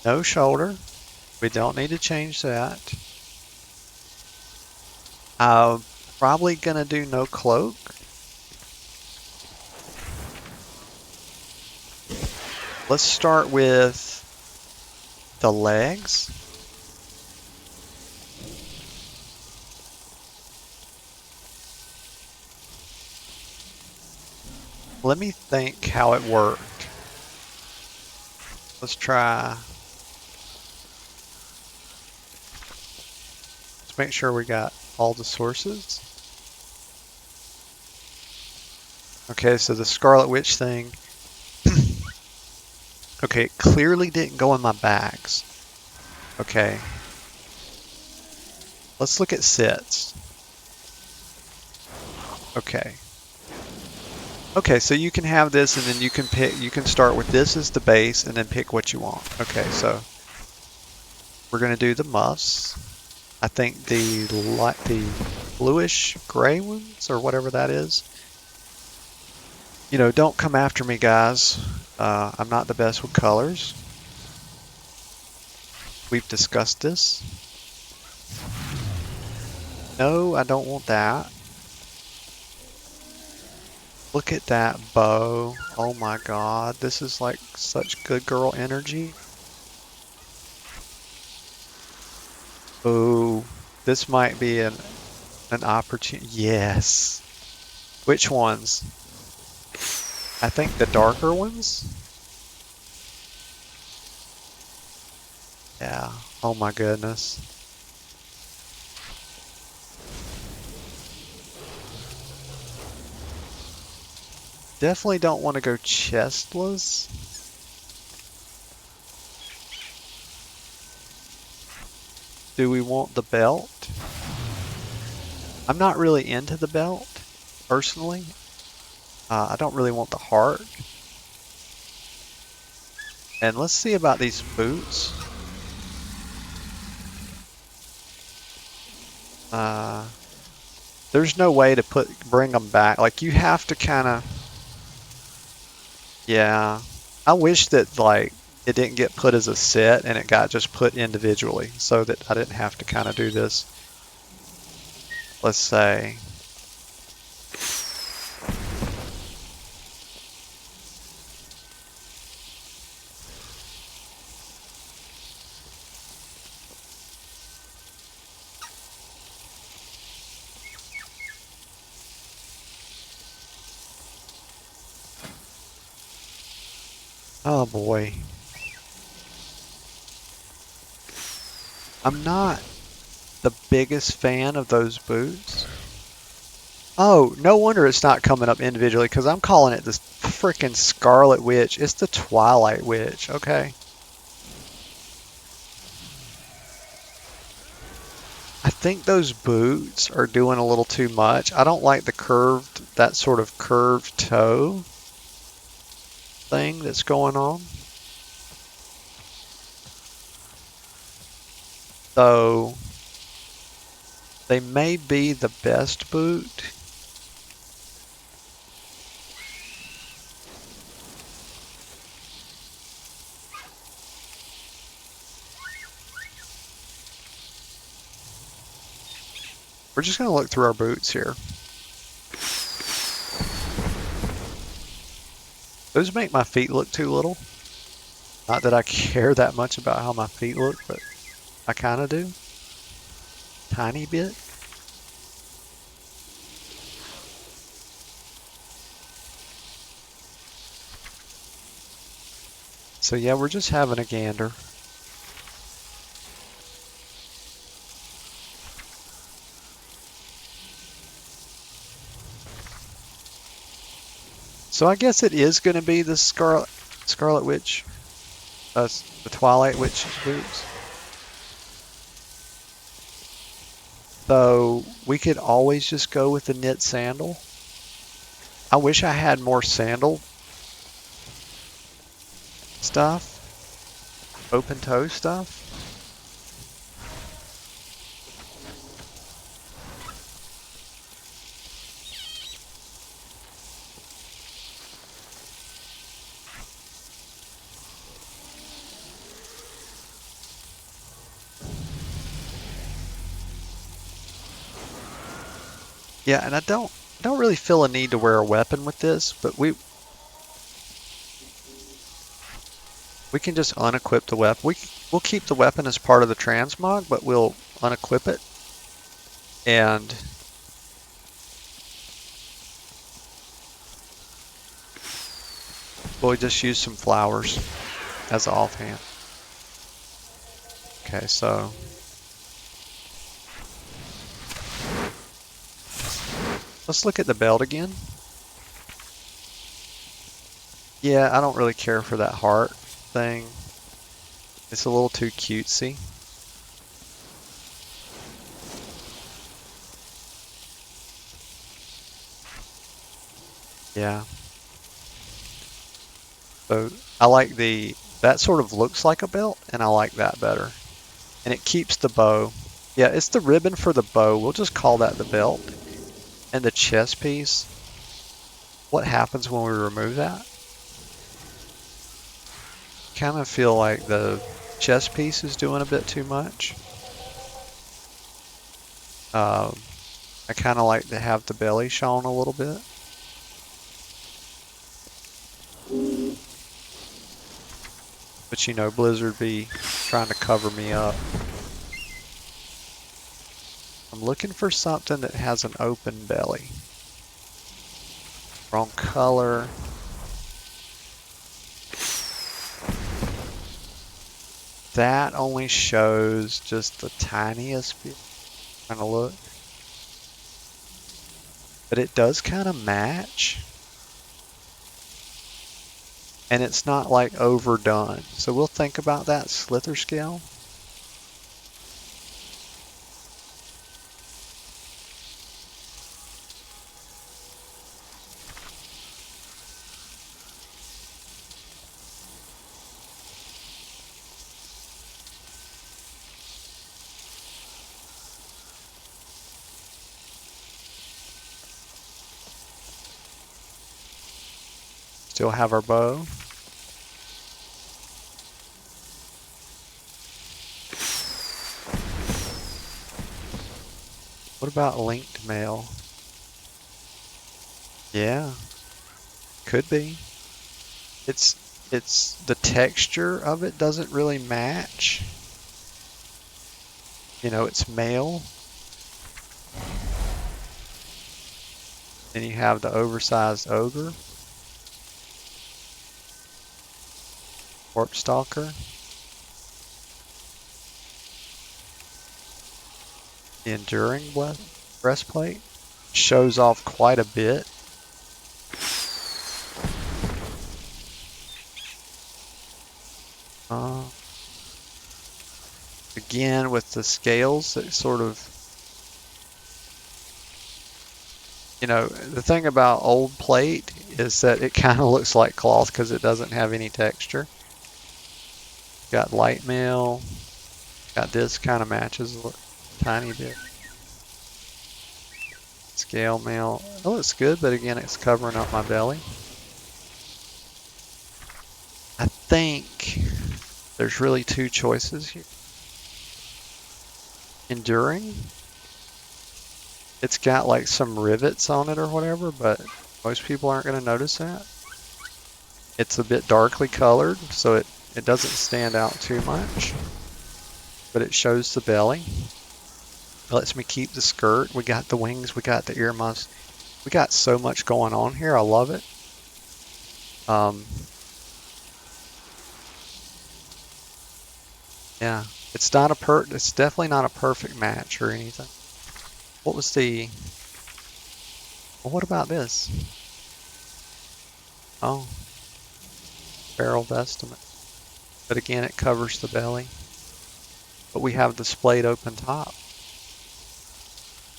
[SPEAKER 1] no shoulder. We don't need to change that. I'm probably gonna do no cloak. Let's start with the legs. Let me think how it worked. Let's try. Let's make sure we got all the sources. Okay, so the Scarlet Witch thing. Okay, it clearly didn't go in my bags. Okay. Let's look at sets. Okay. Okay, so you can have this and then you can pick, you can start with this as the base and then pick what you want. Okay, so we're gonna do the muffs. I think the bluish gray ones or whatever that is. You know, don't come after me, guys. I'm not the best with colors. We've discussed this. No, I don't want that. Look at that bow. Oh my god, this is like such good girl energy. Ooh, this might be an opportunity. Yes. Which ones? I think the darker ones? Yeah. Oh my goodness. Definitely don't want to go chestless. Do we want the belt? I'm not really into the belt, personally. I don't really want the heart. And let's see about these boots. There's no way to bring them back. Like, you have to kind of... Yeah. I wish that, like, it didn't get put as a set and it got just put individually so that I didn't have to kind of do this. Let's say... Oh boy. I'm not the biggest fan of those boots. Oh, no wonder it's not coming up individually because I'm calling it this freaking Scarlet Witch. It's the Twilight Witch, okay? I think those boots are doing a little too much. I don't like the curved, that sort of curved toe thing that's going on. So they may be the best boot. We're just going to look through our boots here. Those make my feet look too little. Not that I care that much about how my feet look, but I kind of do. Tiny bit. So yeah, we're just having a gander. So I guess it is going to be the Scarlet Witch, the Twilight Witch boots. So we could always just go with the knit sandal. I wish I had more sandal stuff, open toe stuff. Yeah, and I don't really feel a need to wear a weapon with this, but we can just unequip the weapon. we'll keep the weapon as part of the transmog, but we'll unequip it. And we'll just use some flowers as an offhand. Okay, so let's look at the belt again. Yeah, I don't really care for that heart thing. It's a little too cutesy. Yeah. So I like that sort of looks like a belt, and I like that better. And it keeps the bow. Yeah, it's the ribbon for the bow. We'll just call that the belt. And the chest piece, what happens when we remove that? Kind of feel like the chest piece is doing a bit too much. I kind of like to have the belly shown a little bit. But you know, Blizzard be trying to cover me up. I'm looking for something that has an open belly. Wrong color. That only shows just the tiniest bit. Trying to look. But it does kind of match. And it's not like overdone. So we'll think about that slither scale. Still have our bow. What about linked mail? Yeah, could be. It's the texture of it doesn't really match. You know, it's mail. Then you have the oversized ogre. Warp Stalker. The Enduring Breastplate shows off quite a bit. Again, with the scales, it sort of, you know, the thing about old plate is that it kind of looks like cloth because it doesn't have any texture. Got light mail. Got this kind of matches a tiny bit. Scale mail. It looks good, but again, it's covering up my belly. I think there's really two choices here. Enduring. It's got like some rivets on it or whatever, but most people aren't going to notice that. It's a bit darkly colored, so it doesn't stand out too much, but it shows the belly. It lets me keep the skirt. We got the wings, we got the earmuffs. We got so much going on here. I love it. Yeah, it's definitely not a perfect match or anything. What was well, what about this? Oh, barrel vestment. But again, it covers the belly. But we have the splayed open top.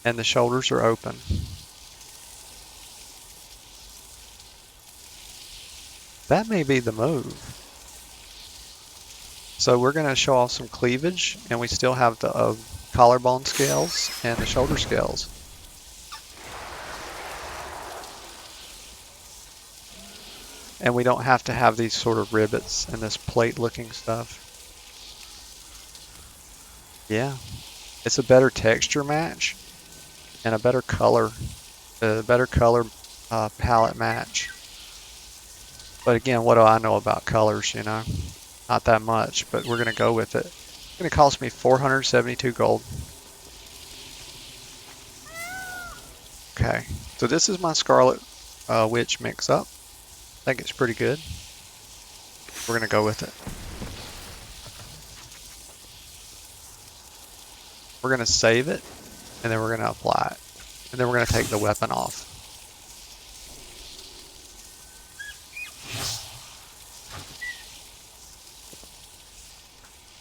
[SPEAKER 1] And the shoulders are open. That may be the move. So we're going to show off some cleavage, and we still have the collarbone scales and the shoulder scales. And we don't have to have these sort of rivets and this plate looking stuff. Yeah, it's a better texture match and a better color palette match. But again, what do I know about colors, you know? Not that much, but we're going to go with it. It's going to cost me 472 gold. Okay, so this is my Scarlet Witch mix-up. I think it's pretty good. We're going to go with it. We're going to save it, and then we're going to apply it. And then we're going to take the weapon off.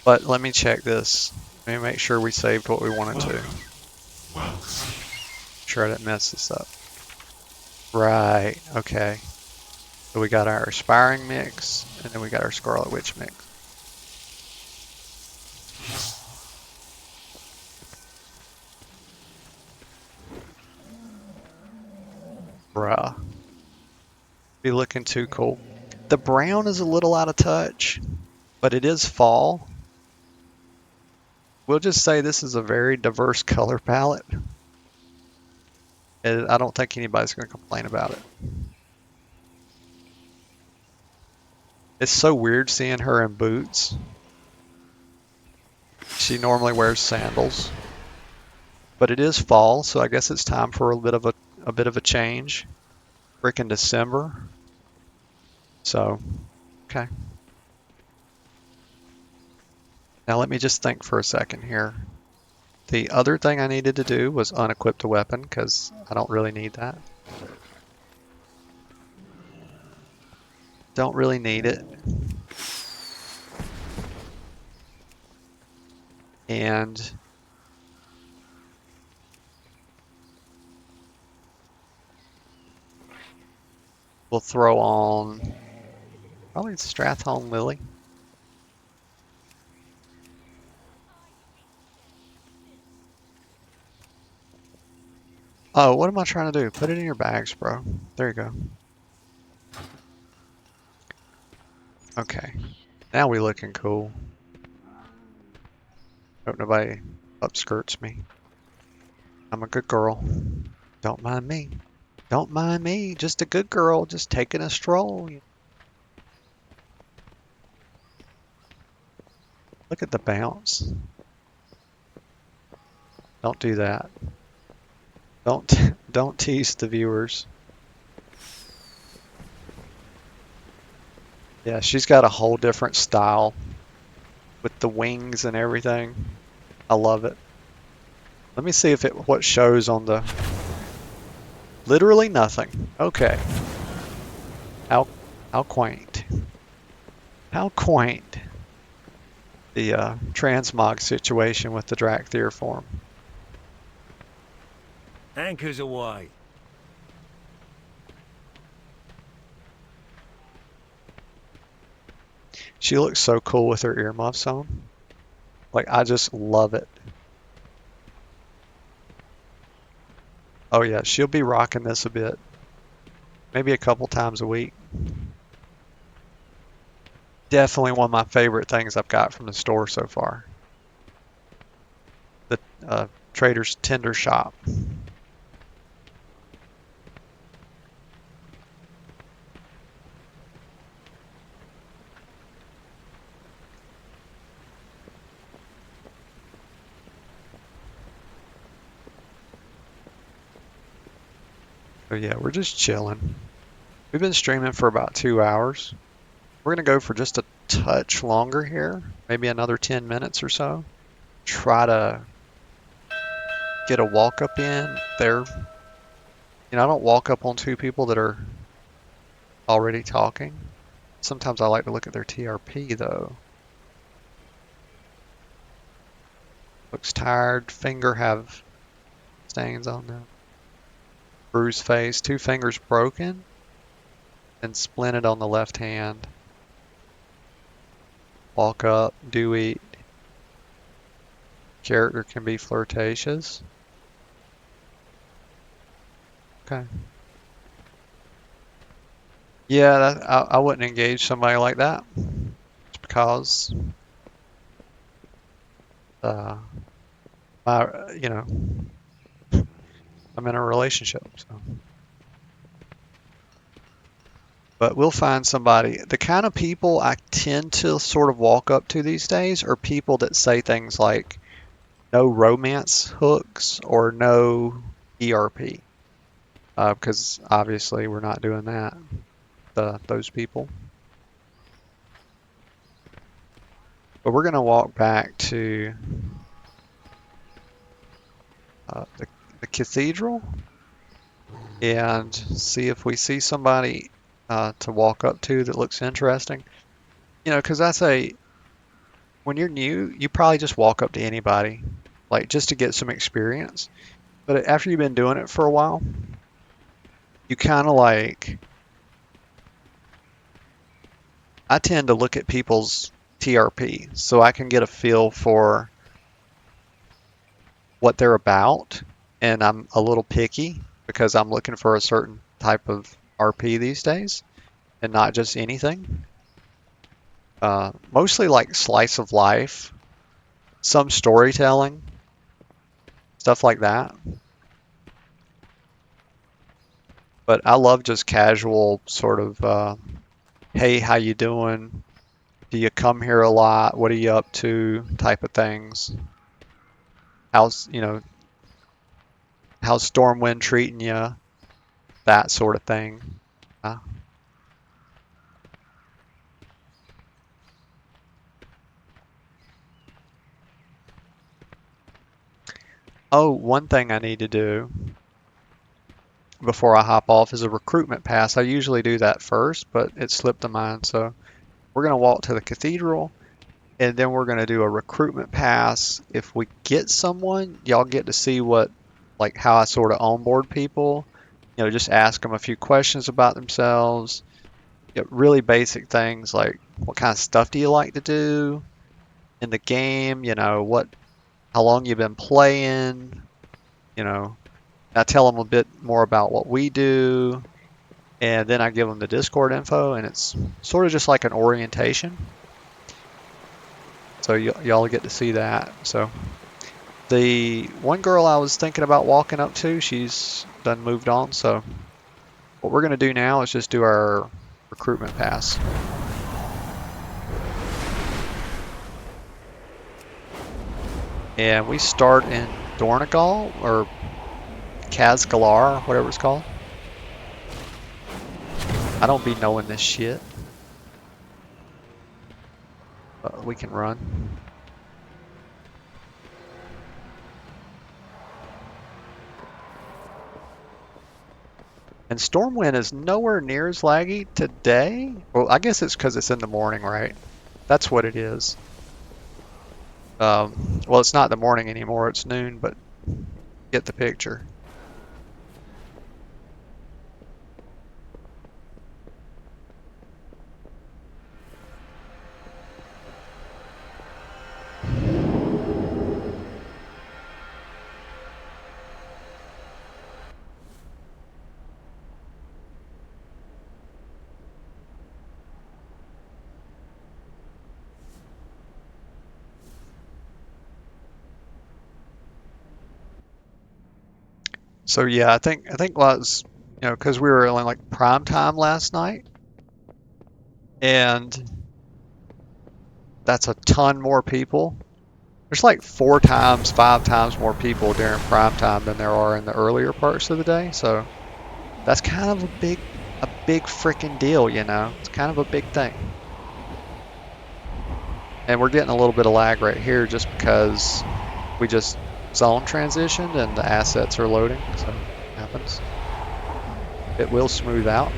[SPEAKER 1] But let me check this. Let me make sure we saved what we wanted to. Sure I didn't mess this up. Right, okay. So we got our Aspiring mix, and then we got our Scarlet Witch mix. Bruh. Be looking too cool. The brown is a little out of touch, but it is fall. We'll just say this is a very diverse color palette. And I don't think anybody's going to complain about it. It's so weird seeing her in boots. She normally wears sandals. But it is fall, so I guess it's time for a bit of a change. Freaking December. So, okay. Now let me just think for a second here. The other thing I needed to do was unequip the weapon, because I don't really need that. Don't really need it. And we'll throw on probably Strathhorn Lily. Oh, what am I trying to do? Put it in your bags, bro. There you go. Okay. Now we looking cool. Hope nobody upskirts me. I'm a good girl. Don't mind me. Don't mind me. Just a good girl. Just taking a stroll. Look at the bounce. Don't do that. Don't tease the viewers. Yeah, she's got a whole different style with the wings and everything. I love it. Let me see if what shows on the... Literally nothing. Okay. How quaint. How quaint. The transmog situation with the Drakthir form.
[SPEAKER 2] Anchors away.
[SPEAKER 1] She looks so cool with her earmuffs on. Like, I just love it. Oh yeah, she'll be rocking this a bit. Maybe a couple times a week. Definitely one of my favorite things I've got from the store so far. The Trader's Tender Shop. So yeah, we're just chilling. We've been streaming for about 2 hours. We're gonna go for just a touch longer here, maybe another 10 minutes or so. Try to get a walk up in there. You know, I don't walk up on two people that are already talking. Sometimes I like to look at their TRP though. Looks tired. Finger have stains on them. Bruised face. 2 fingers broken. And splinted on the left hand. Walk up. Do eat. Character can be flirtatious. Okay. Yeah, I wouldn't engage somebody like that. It's because you know, I'm in a relationship. So. But we'll find somebody. The kind of people I tend to sort of walk up to these days are people that say things like no romance hooks or no ERP. Because obviously we're not doing that, those people. But we're going to walk back to the cathedral and see if we see somebody to walk up to that looks interesting. You know, because I say, when you're new, you probably just walk up to anybody, like just to get some experience. But after you've been doing it for a while, you kind of like, I tend to look at people's TRP so I can get a feel for what they're about. And I'm a little picky because I'm looking for a certain type of RP these days and not just anything. Mostly like slice of life, some storytelling, stuff like that. But I love just casual sort of, hey, how you doing? Do you come here a lot? What are you up to? Type of things. How's Stormwind treating you? That sort of thing. Uh, oh, one thing I need to do before I hop off is a recruitment pass. I usually do that first, but it slipped to mind. So we're going to walk to the cathedral and then we're going to do a recruitment pass. If we get someone, y'all get to see like how I sort of onboard people. You know, just ask them a few questions about themselves. Really basic things like what kind of stuff do you like to do in the game? You know, how long you've been playing. You know, I tell them a bit more about what we do, and then I give them the Discord info, and it's sort of just like an orientation. So y'all get to see that. So the one girl I was thinking about walking up to, she's done moved on. So what we're going to do now is just do our recruitment pass. And we start in Dornegal, or Khazgalar, whatever it's called. I don't be knowing this shit. But we can run. And Stormwind is nowhere near as laggy today. Well, I guess it's because it's in the morning, right? That's what it is. Well, it's not the morning anymore, it's noon, but get the picture. So yeah, I think was, because we were in like prime time last night, and that's a ton more people. There's like 4 times, 5 times more people during prime time than there are in the earlier parts of the day. So that's kind of a big freaking deal, you know. It's kind of a big thing. And we're getting a little bit of lag right here just because we just zone transitioned and the assets are loading, so it happens. It will smooth out.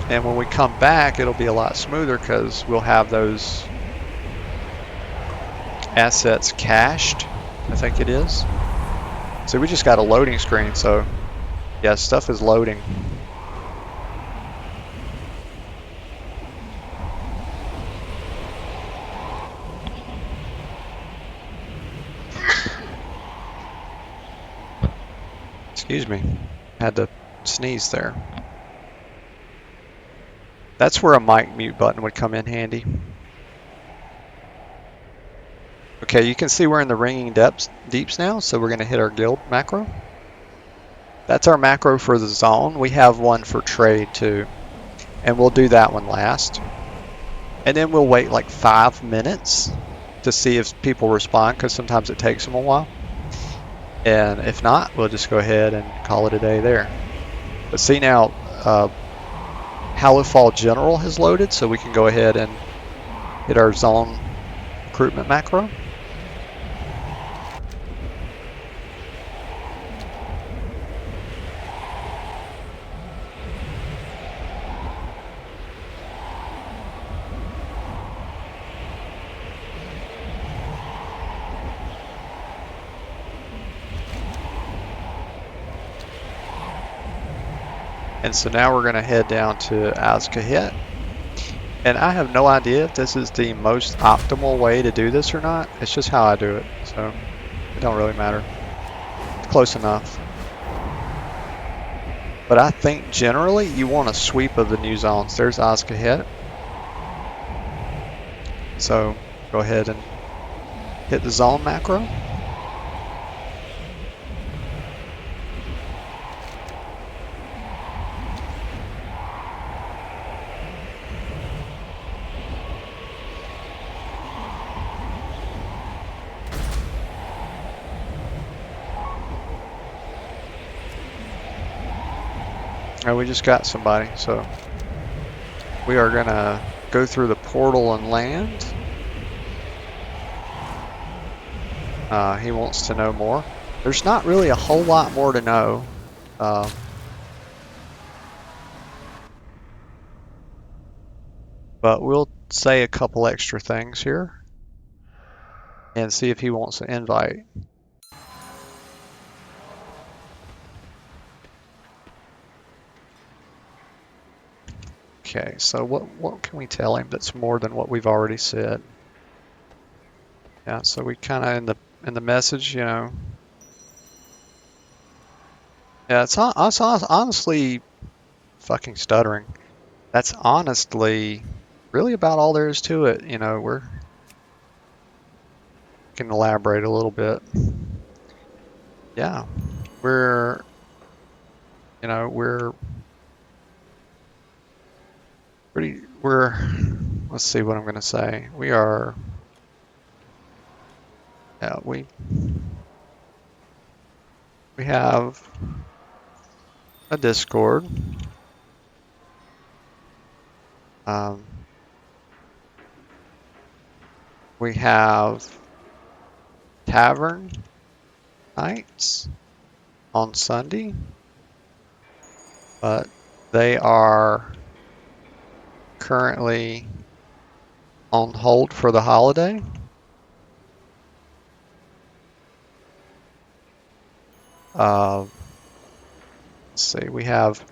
[SPEAKER 1] And when we come back, it'll be a lot smoother because we'll have those assets cached, I think it is. So we just got a loading screen, so yeah, stuff is loading. Excuse me, had to sneeze there. That's where a mic mute button would come in handy. Okay, you can see we're in the ringing deeps now, so we're going to hit our guild macro. That's our macro for the zone. We have one for trade too, and we'll do that one last. And then we'll wait like 5 minutes to see if people respond, because sometimes it takes them a while. And if not, we'll just go ahead and call it a day there. But see now, Hallowfall General has loaded, so we can go ahead and hit our zone recruitment macro. And so now we're going to head down to Azkahet. And I have no idea if this is the most optimal way to do this or not. It's just how I do it, so it don't really matter. It's close enough. But I think generally you want a sweep of the new zones. There's Azkahet. So go ahead and hit the zone macro. And we just got somebody, so we are gonna go through the portal and land. He wants to know more. There's not really a whole lot more to know. But we'll say a couple extra things here and see if he wants to invite. Okay, so what can we tell him that's more than what we've already said? Yeah, so we kind of in the message, you know. Yeah, it's honestly fucking stuttering. That's honestly really about all there is to it. You know, we can elaborate a little bit. Yeah, we're let's see what I'm gonna say. We are, yeah, we have a Discord. We have tavern nights on Sunday, but they are currently on hold for the holiday. Let's see, we have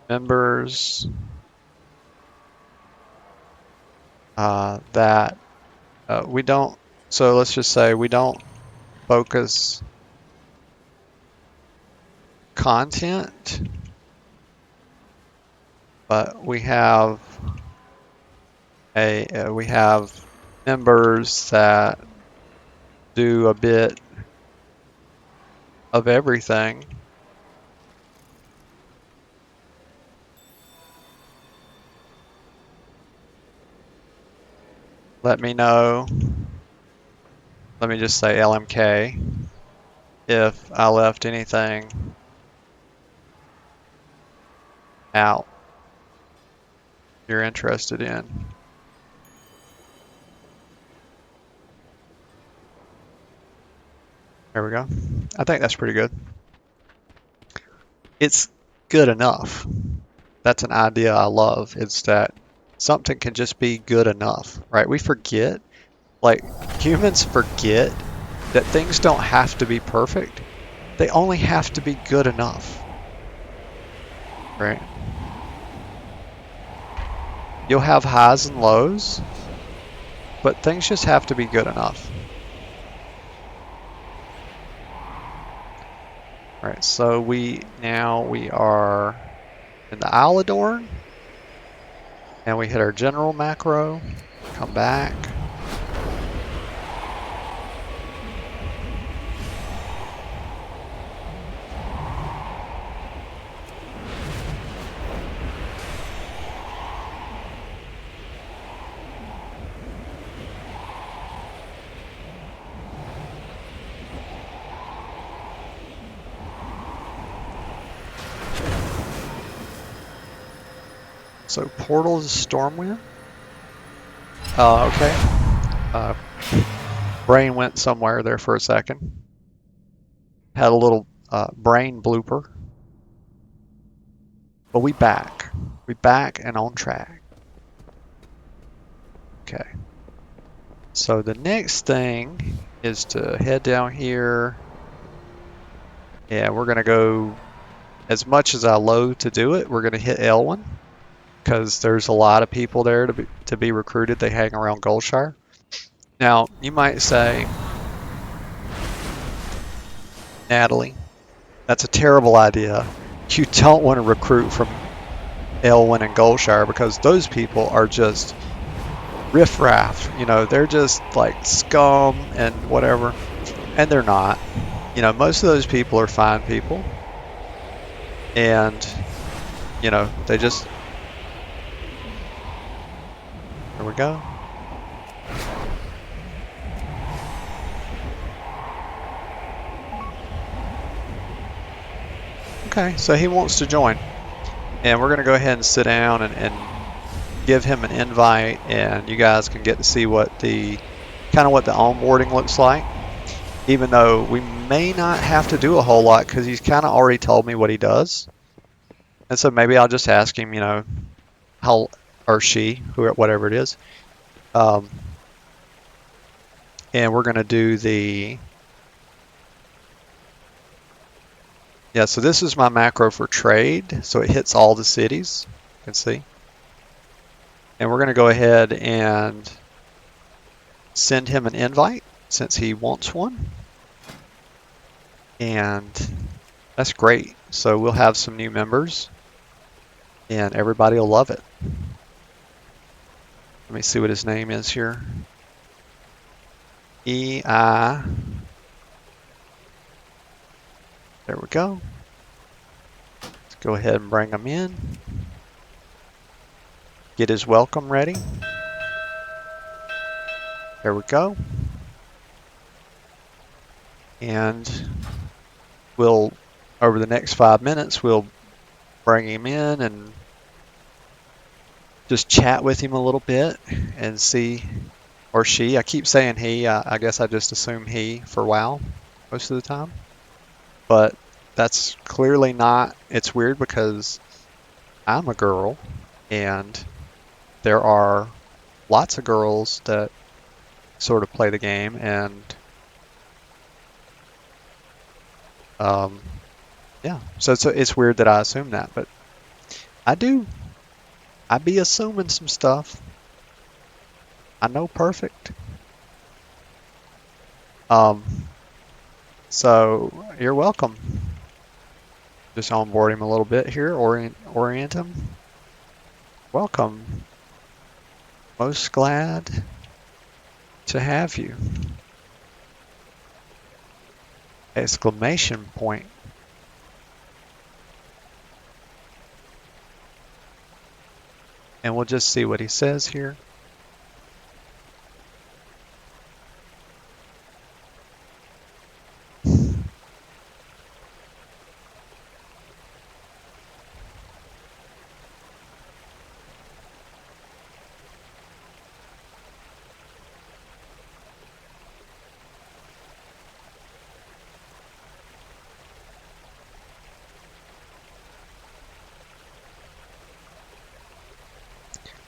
[SPEAKER 1] members that we don't, so let's just say we don't focus content, but we have we have members that do a bit of everything. Let me know. Let me just say LMK if I left anything out you're interested in. There we go. I think that's pretty good. It's good enough. That's an idea I love. It's that something can just be good enough, right? We forget, like humans forget that things don't have to be perfect. They only have to be good enough, right? You'll have highs and lows, but things just have to be good enough. All right, so we are in the Isle of Dorn, and we hit our general macro. come back. So portal is Stormwind. Okay. Brain went somewhere there for a second. Had a little brain blooper. But we back. We back and on track. Okay. So the next thing is to head down here. Yeah, we're gonna go, as much as I loathe to do it, we're gonna hit Elwyn, because there's a lot of people there to be recruited. They hang around Goldshire. Now, you might say, Natalie, that's a terrible idea. You don't want to recruit from Elwyn and Goldshire because those people are just riffraff. You know, they're just like scum and whatever. And they're not. You know, most of those people are fine people. And, you know, they just... There we go. Okay, so he wants to join. And we're going to go ahead and sit down and give him an invite, and you guys can get to see what the what the onboarding looks like. Even though we may not have to do a whole lot because he's kind of already told me what he does. And so maybe I'll just ask him, you know, how, or she, whatever it is. And we're going to do the... Yeah, so this is my macro for trade. So it hits all the cities, you can see. And we're going to go ahead and send him an invite since he wants one. And that's great. So we'll have some new members and everybody will love it. Let me see what his name is here. E.I. There we go. Let's go ahead and bring him in. Get his welcome ready. There we go. And we'll, over the next 5 minutes, we'll bring him in and just chat with him a little bit and see, or she, I keep saying he, I guess I just assume he for WoW most of the time. But that's clearly not, it's weird because I'm a girl and there are lots of girls that sort of play the game, and yeah, so it's weird that I assume that, but I do. I be assuming some stuff. I know perfect. So you're welcome. Just onboard him a little bit here, orient him. Welcome. Most glad to have you. Exclamation point. And we'll just see what he says here.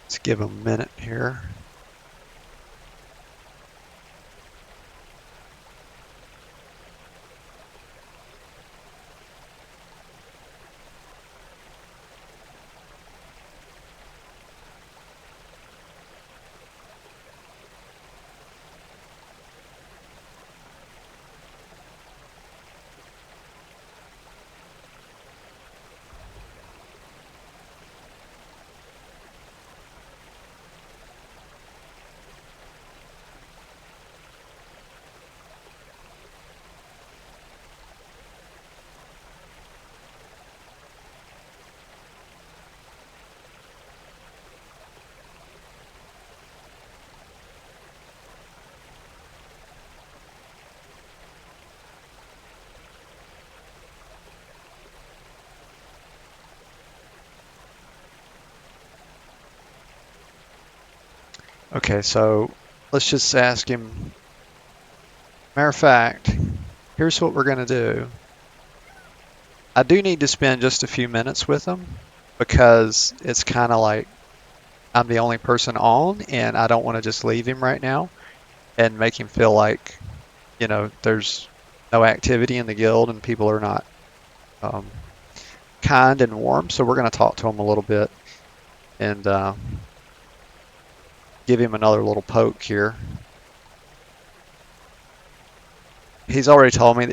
[SPEAKER 1] Let's give him a minute here. Okay, so let's just ask him. Matter of fact, here's what we're going to do. I do need to spend just a few minutes with him because it's kind of like I'm the only person on and I don't want to just leave him right now and make him feel like, there's no activity in the guild and people are not kind and warm. So we're going to talk to him a little bit and give him another little poke here. He's already told me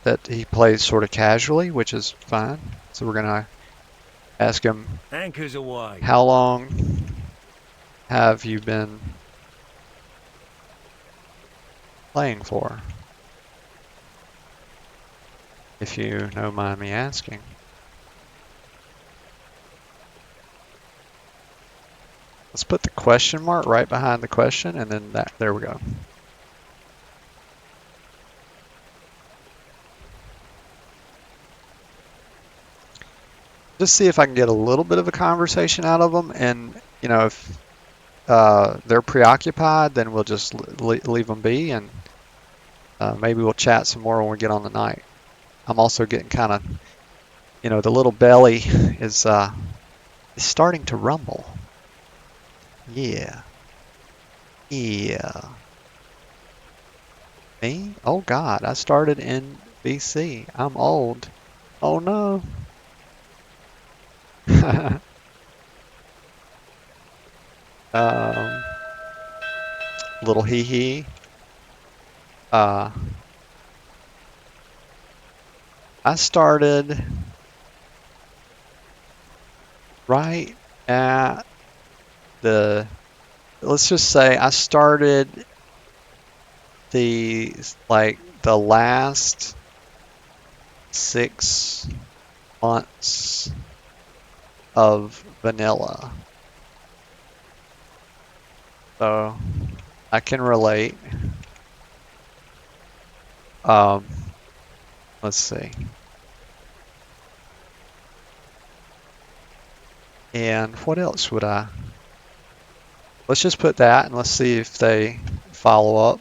[SPEAKER 1] that he plays sort of casually, which is fine. So we're going to ask him,
[SPEAKER 2] Anchors away.
[SPEAKER 1] how long have you been playing for? If you don't mind me asking. Let's put the question mark right behind the question and then that, there we go. Just see if I can get a little bit of a conversation out of them, and if they're preoccupied, then we'll just leave them be, and maybe we'll chat some more when we get on the night. I'm also getting kind of, the little belly is starting to rumble. Yeah. Yeah. Me? Oh God, I started in BC. I'm old. Oh no. Little hee hee. I started right at let's just say I started the last 6 months of vanilla. So I can relate. Let's see. And what else would I? Let's just put that and let's see if they follow up.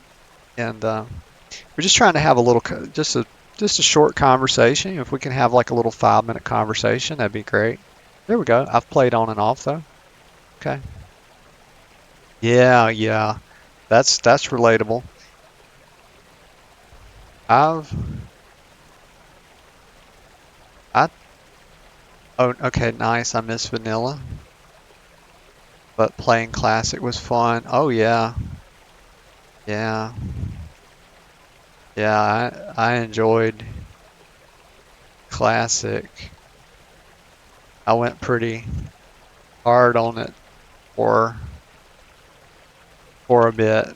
[SPEAKER 1] And we're just trying to have a little, just a short conversation. If we can have like a little 5-minute conversation, that'd be great. There we go. I've played on and off though. Okay. Yeah. That's relatable. Oh, okay, nice. I miss vanilla. But playing classic was fun. Oh yeah. Yeah. Yeah, I enjoyed classic. I went pretty hard on it for a bit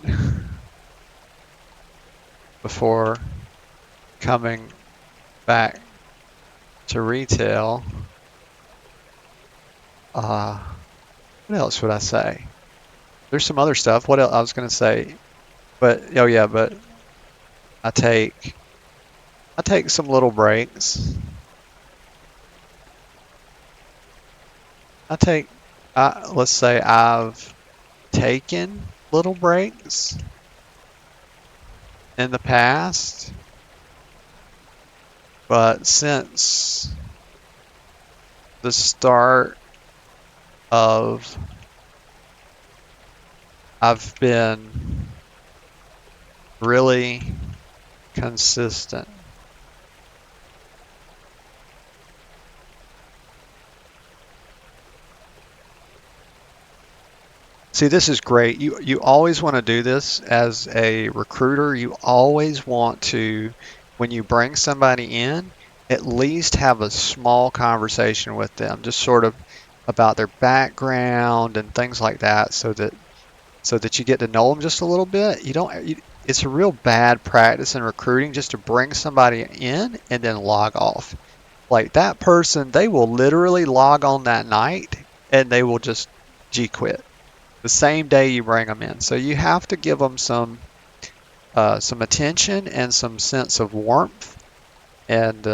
[SPEAKER 1] before coming back to retail. What else would I say? There's some other stuff. What else I was gonna say? But oh yeah, but I take some little breaks. Let's say I've taken little breaks in the past, but since the start of I've been really consistent. See, this is great. You always want to do this as a recruiter. You always want to, when you bring somebody in, at least have a small conversation with them, just sort of about their background and things like that, so that you get to know them just a little bit. It's a real bad practice in recruiting just to bring somebody in and then log off. Like that person, they will literally log on that night and they will just G-quit the same day you bring them in. So you have to give them some attention and some sense of warmth, and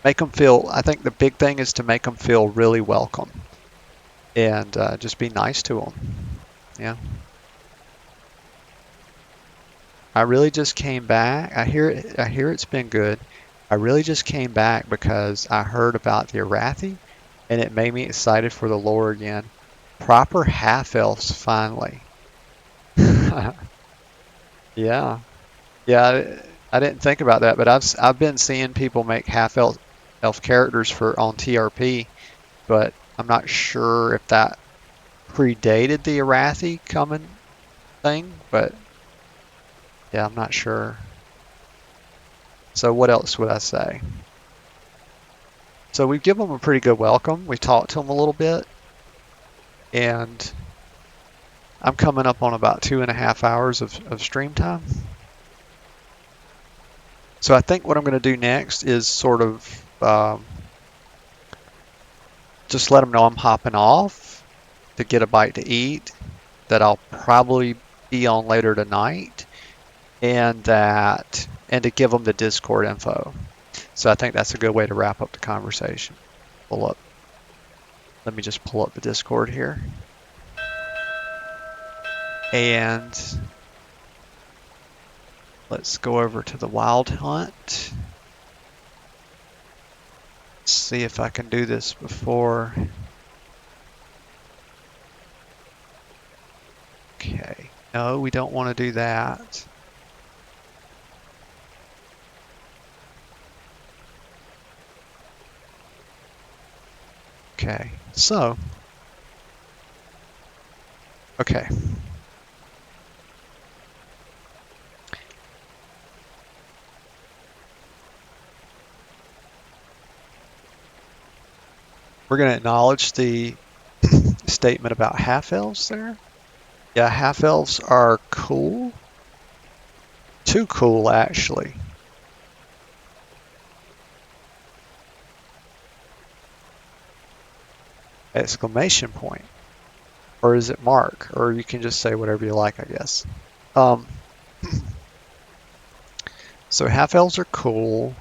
[SPEAKER 1] make them feel, I think the big thing is to make them feel really welcome and just be nice to them. Yeah. I really just came back. I hear it's been good. I really just came back because I heard about the Arathi and it made me excited for the lore again. Proper half-elves finally. Yeah. Yeah, I didn't think about that, but I've been seeing people make half-elf characters for on TRP, but I'm not sure if that predated the Arathi coming thing, but yeah, I'm not sure. So what else would I say? So we give them a pretty good welcome. We talked to them a little bit, and I'm coming up on about 2.5 hours of stream time. So I think what I'm going to do next is sort of just let them know I'm hopping off to get a bite to eat, that I'll probably be on later tonight, and to give them the Discord info. So I think that's a good way to wrap up the conversation. Let me just pull up the Discord here. And let's go over to the Wild Hunt. See if I can do this before. Okay, no, we don't want to do that. Okay, so, okay. We're going to acknowledge the statement about half-elves there. Yeah, half-elves are cool. Too cool, actually. Exclamation point. Or is it mark? Or you can just say whatever you like, I guess. So half-elves are cool.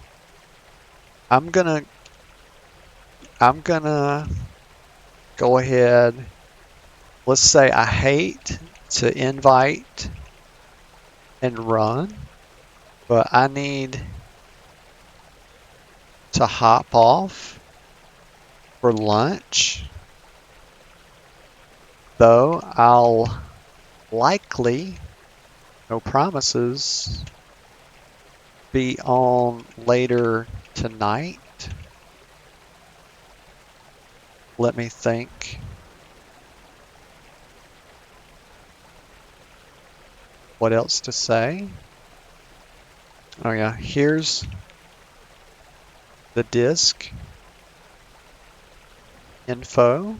[SPEAKER 1] I'm gonna go ahead. Let's say I hate to invite and run, but I need to hop off for lunch. Though I'll likely, no promises, be on later tonight. Let me think. What else to say? Oh yeah, here's the disc info.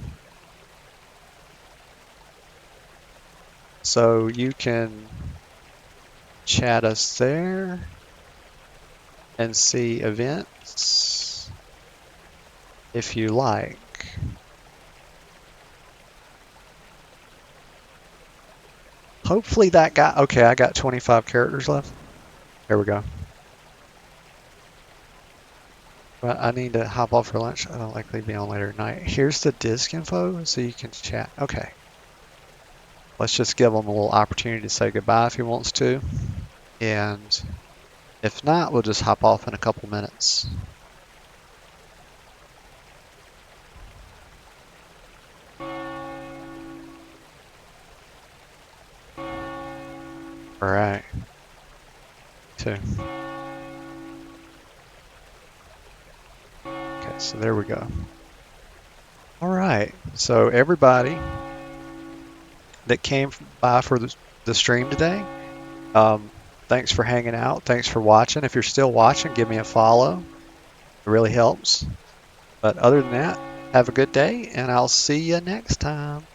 [SPEAKER 1] So you can chat us there and see events if you like. Hopefully that got, okay, I got 25 characters left. There we go. But I need to hop off for lunch. I don't likely be on later at night. Here's the disc info so you can chat. Okay. Let's just give him a little opportunity to say goodbye if he wants to. And if not, we'll just hop off in a couple minutes. All right. 2. Okay, so there we go. All right. So everybody that came by for the stream today, thanks for hanging out. Thanks for watching. If you're still watching, give me a follow. It really helps. But other than that, have a good day, and I'll see you next time.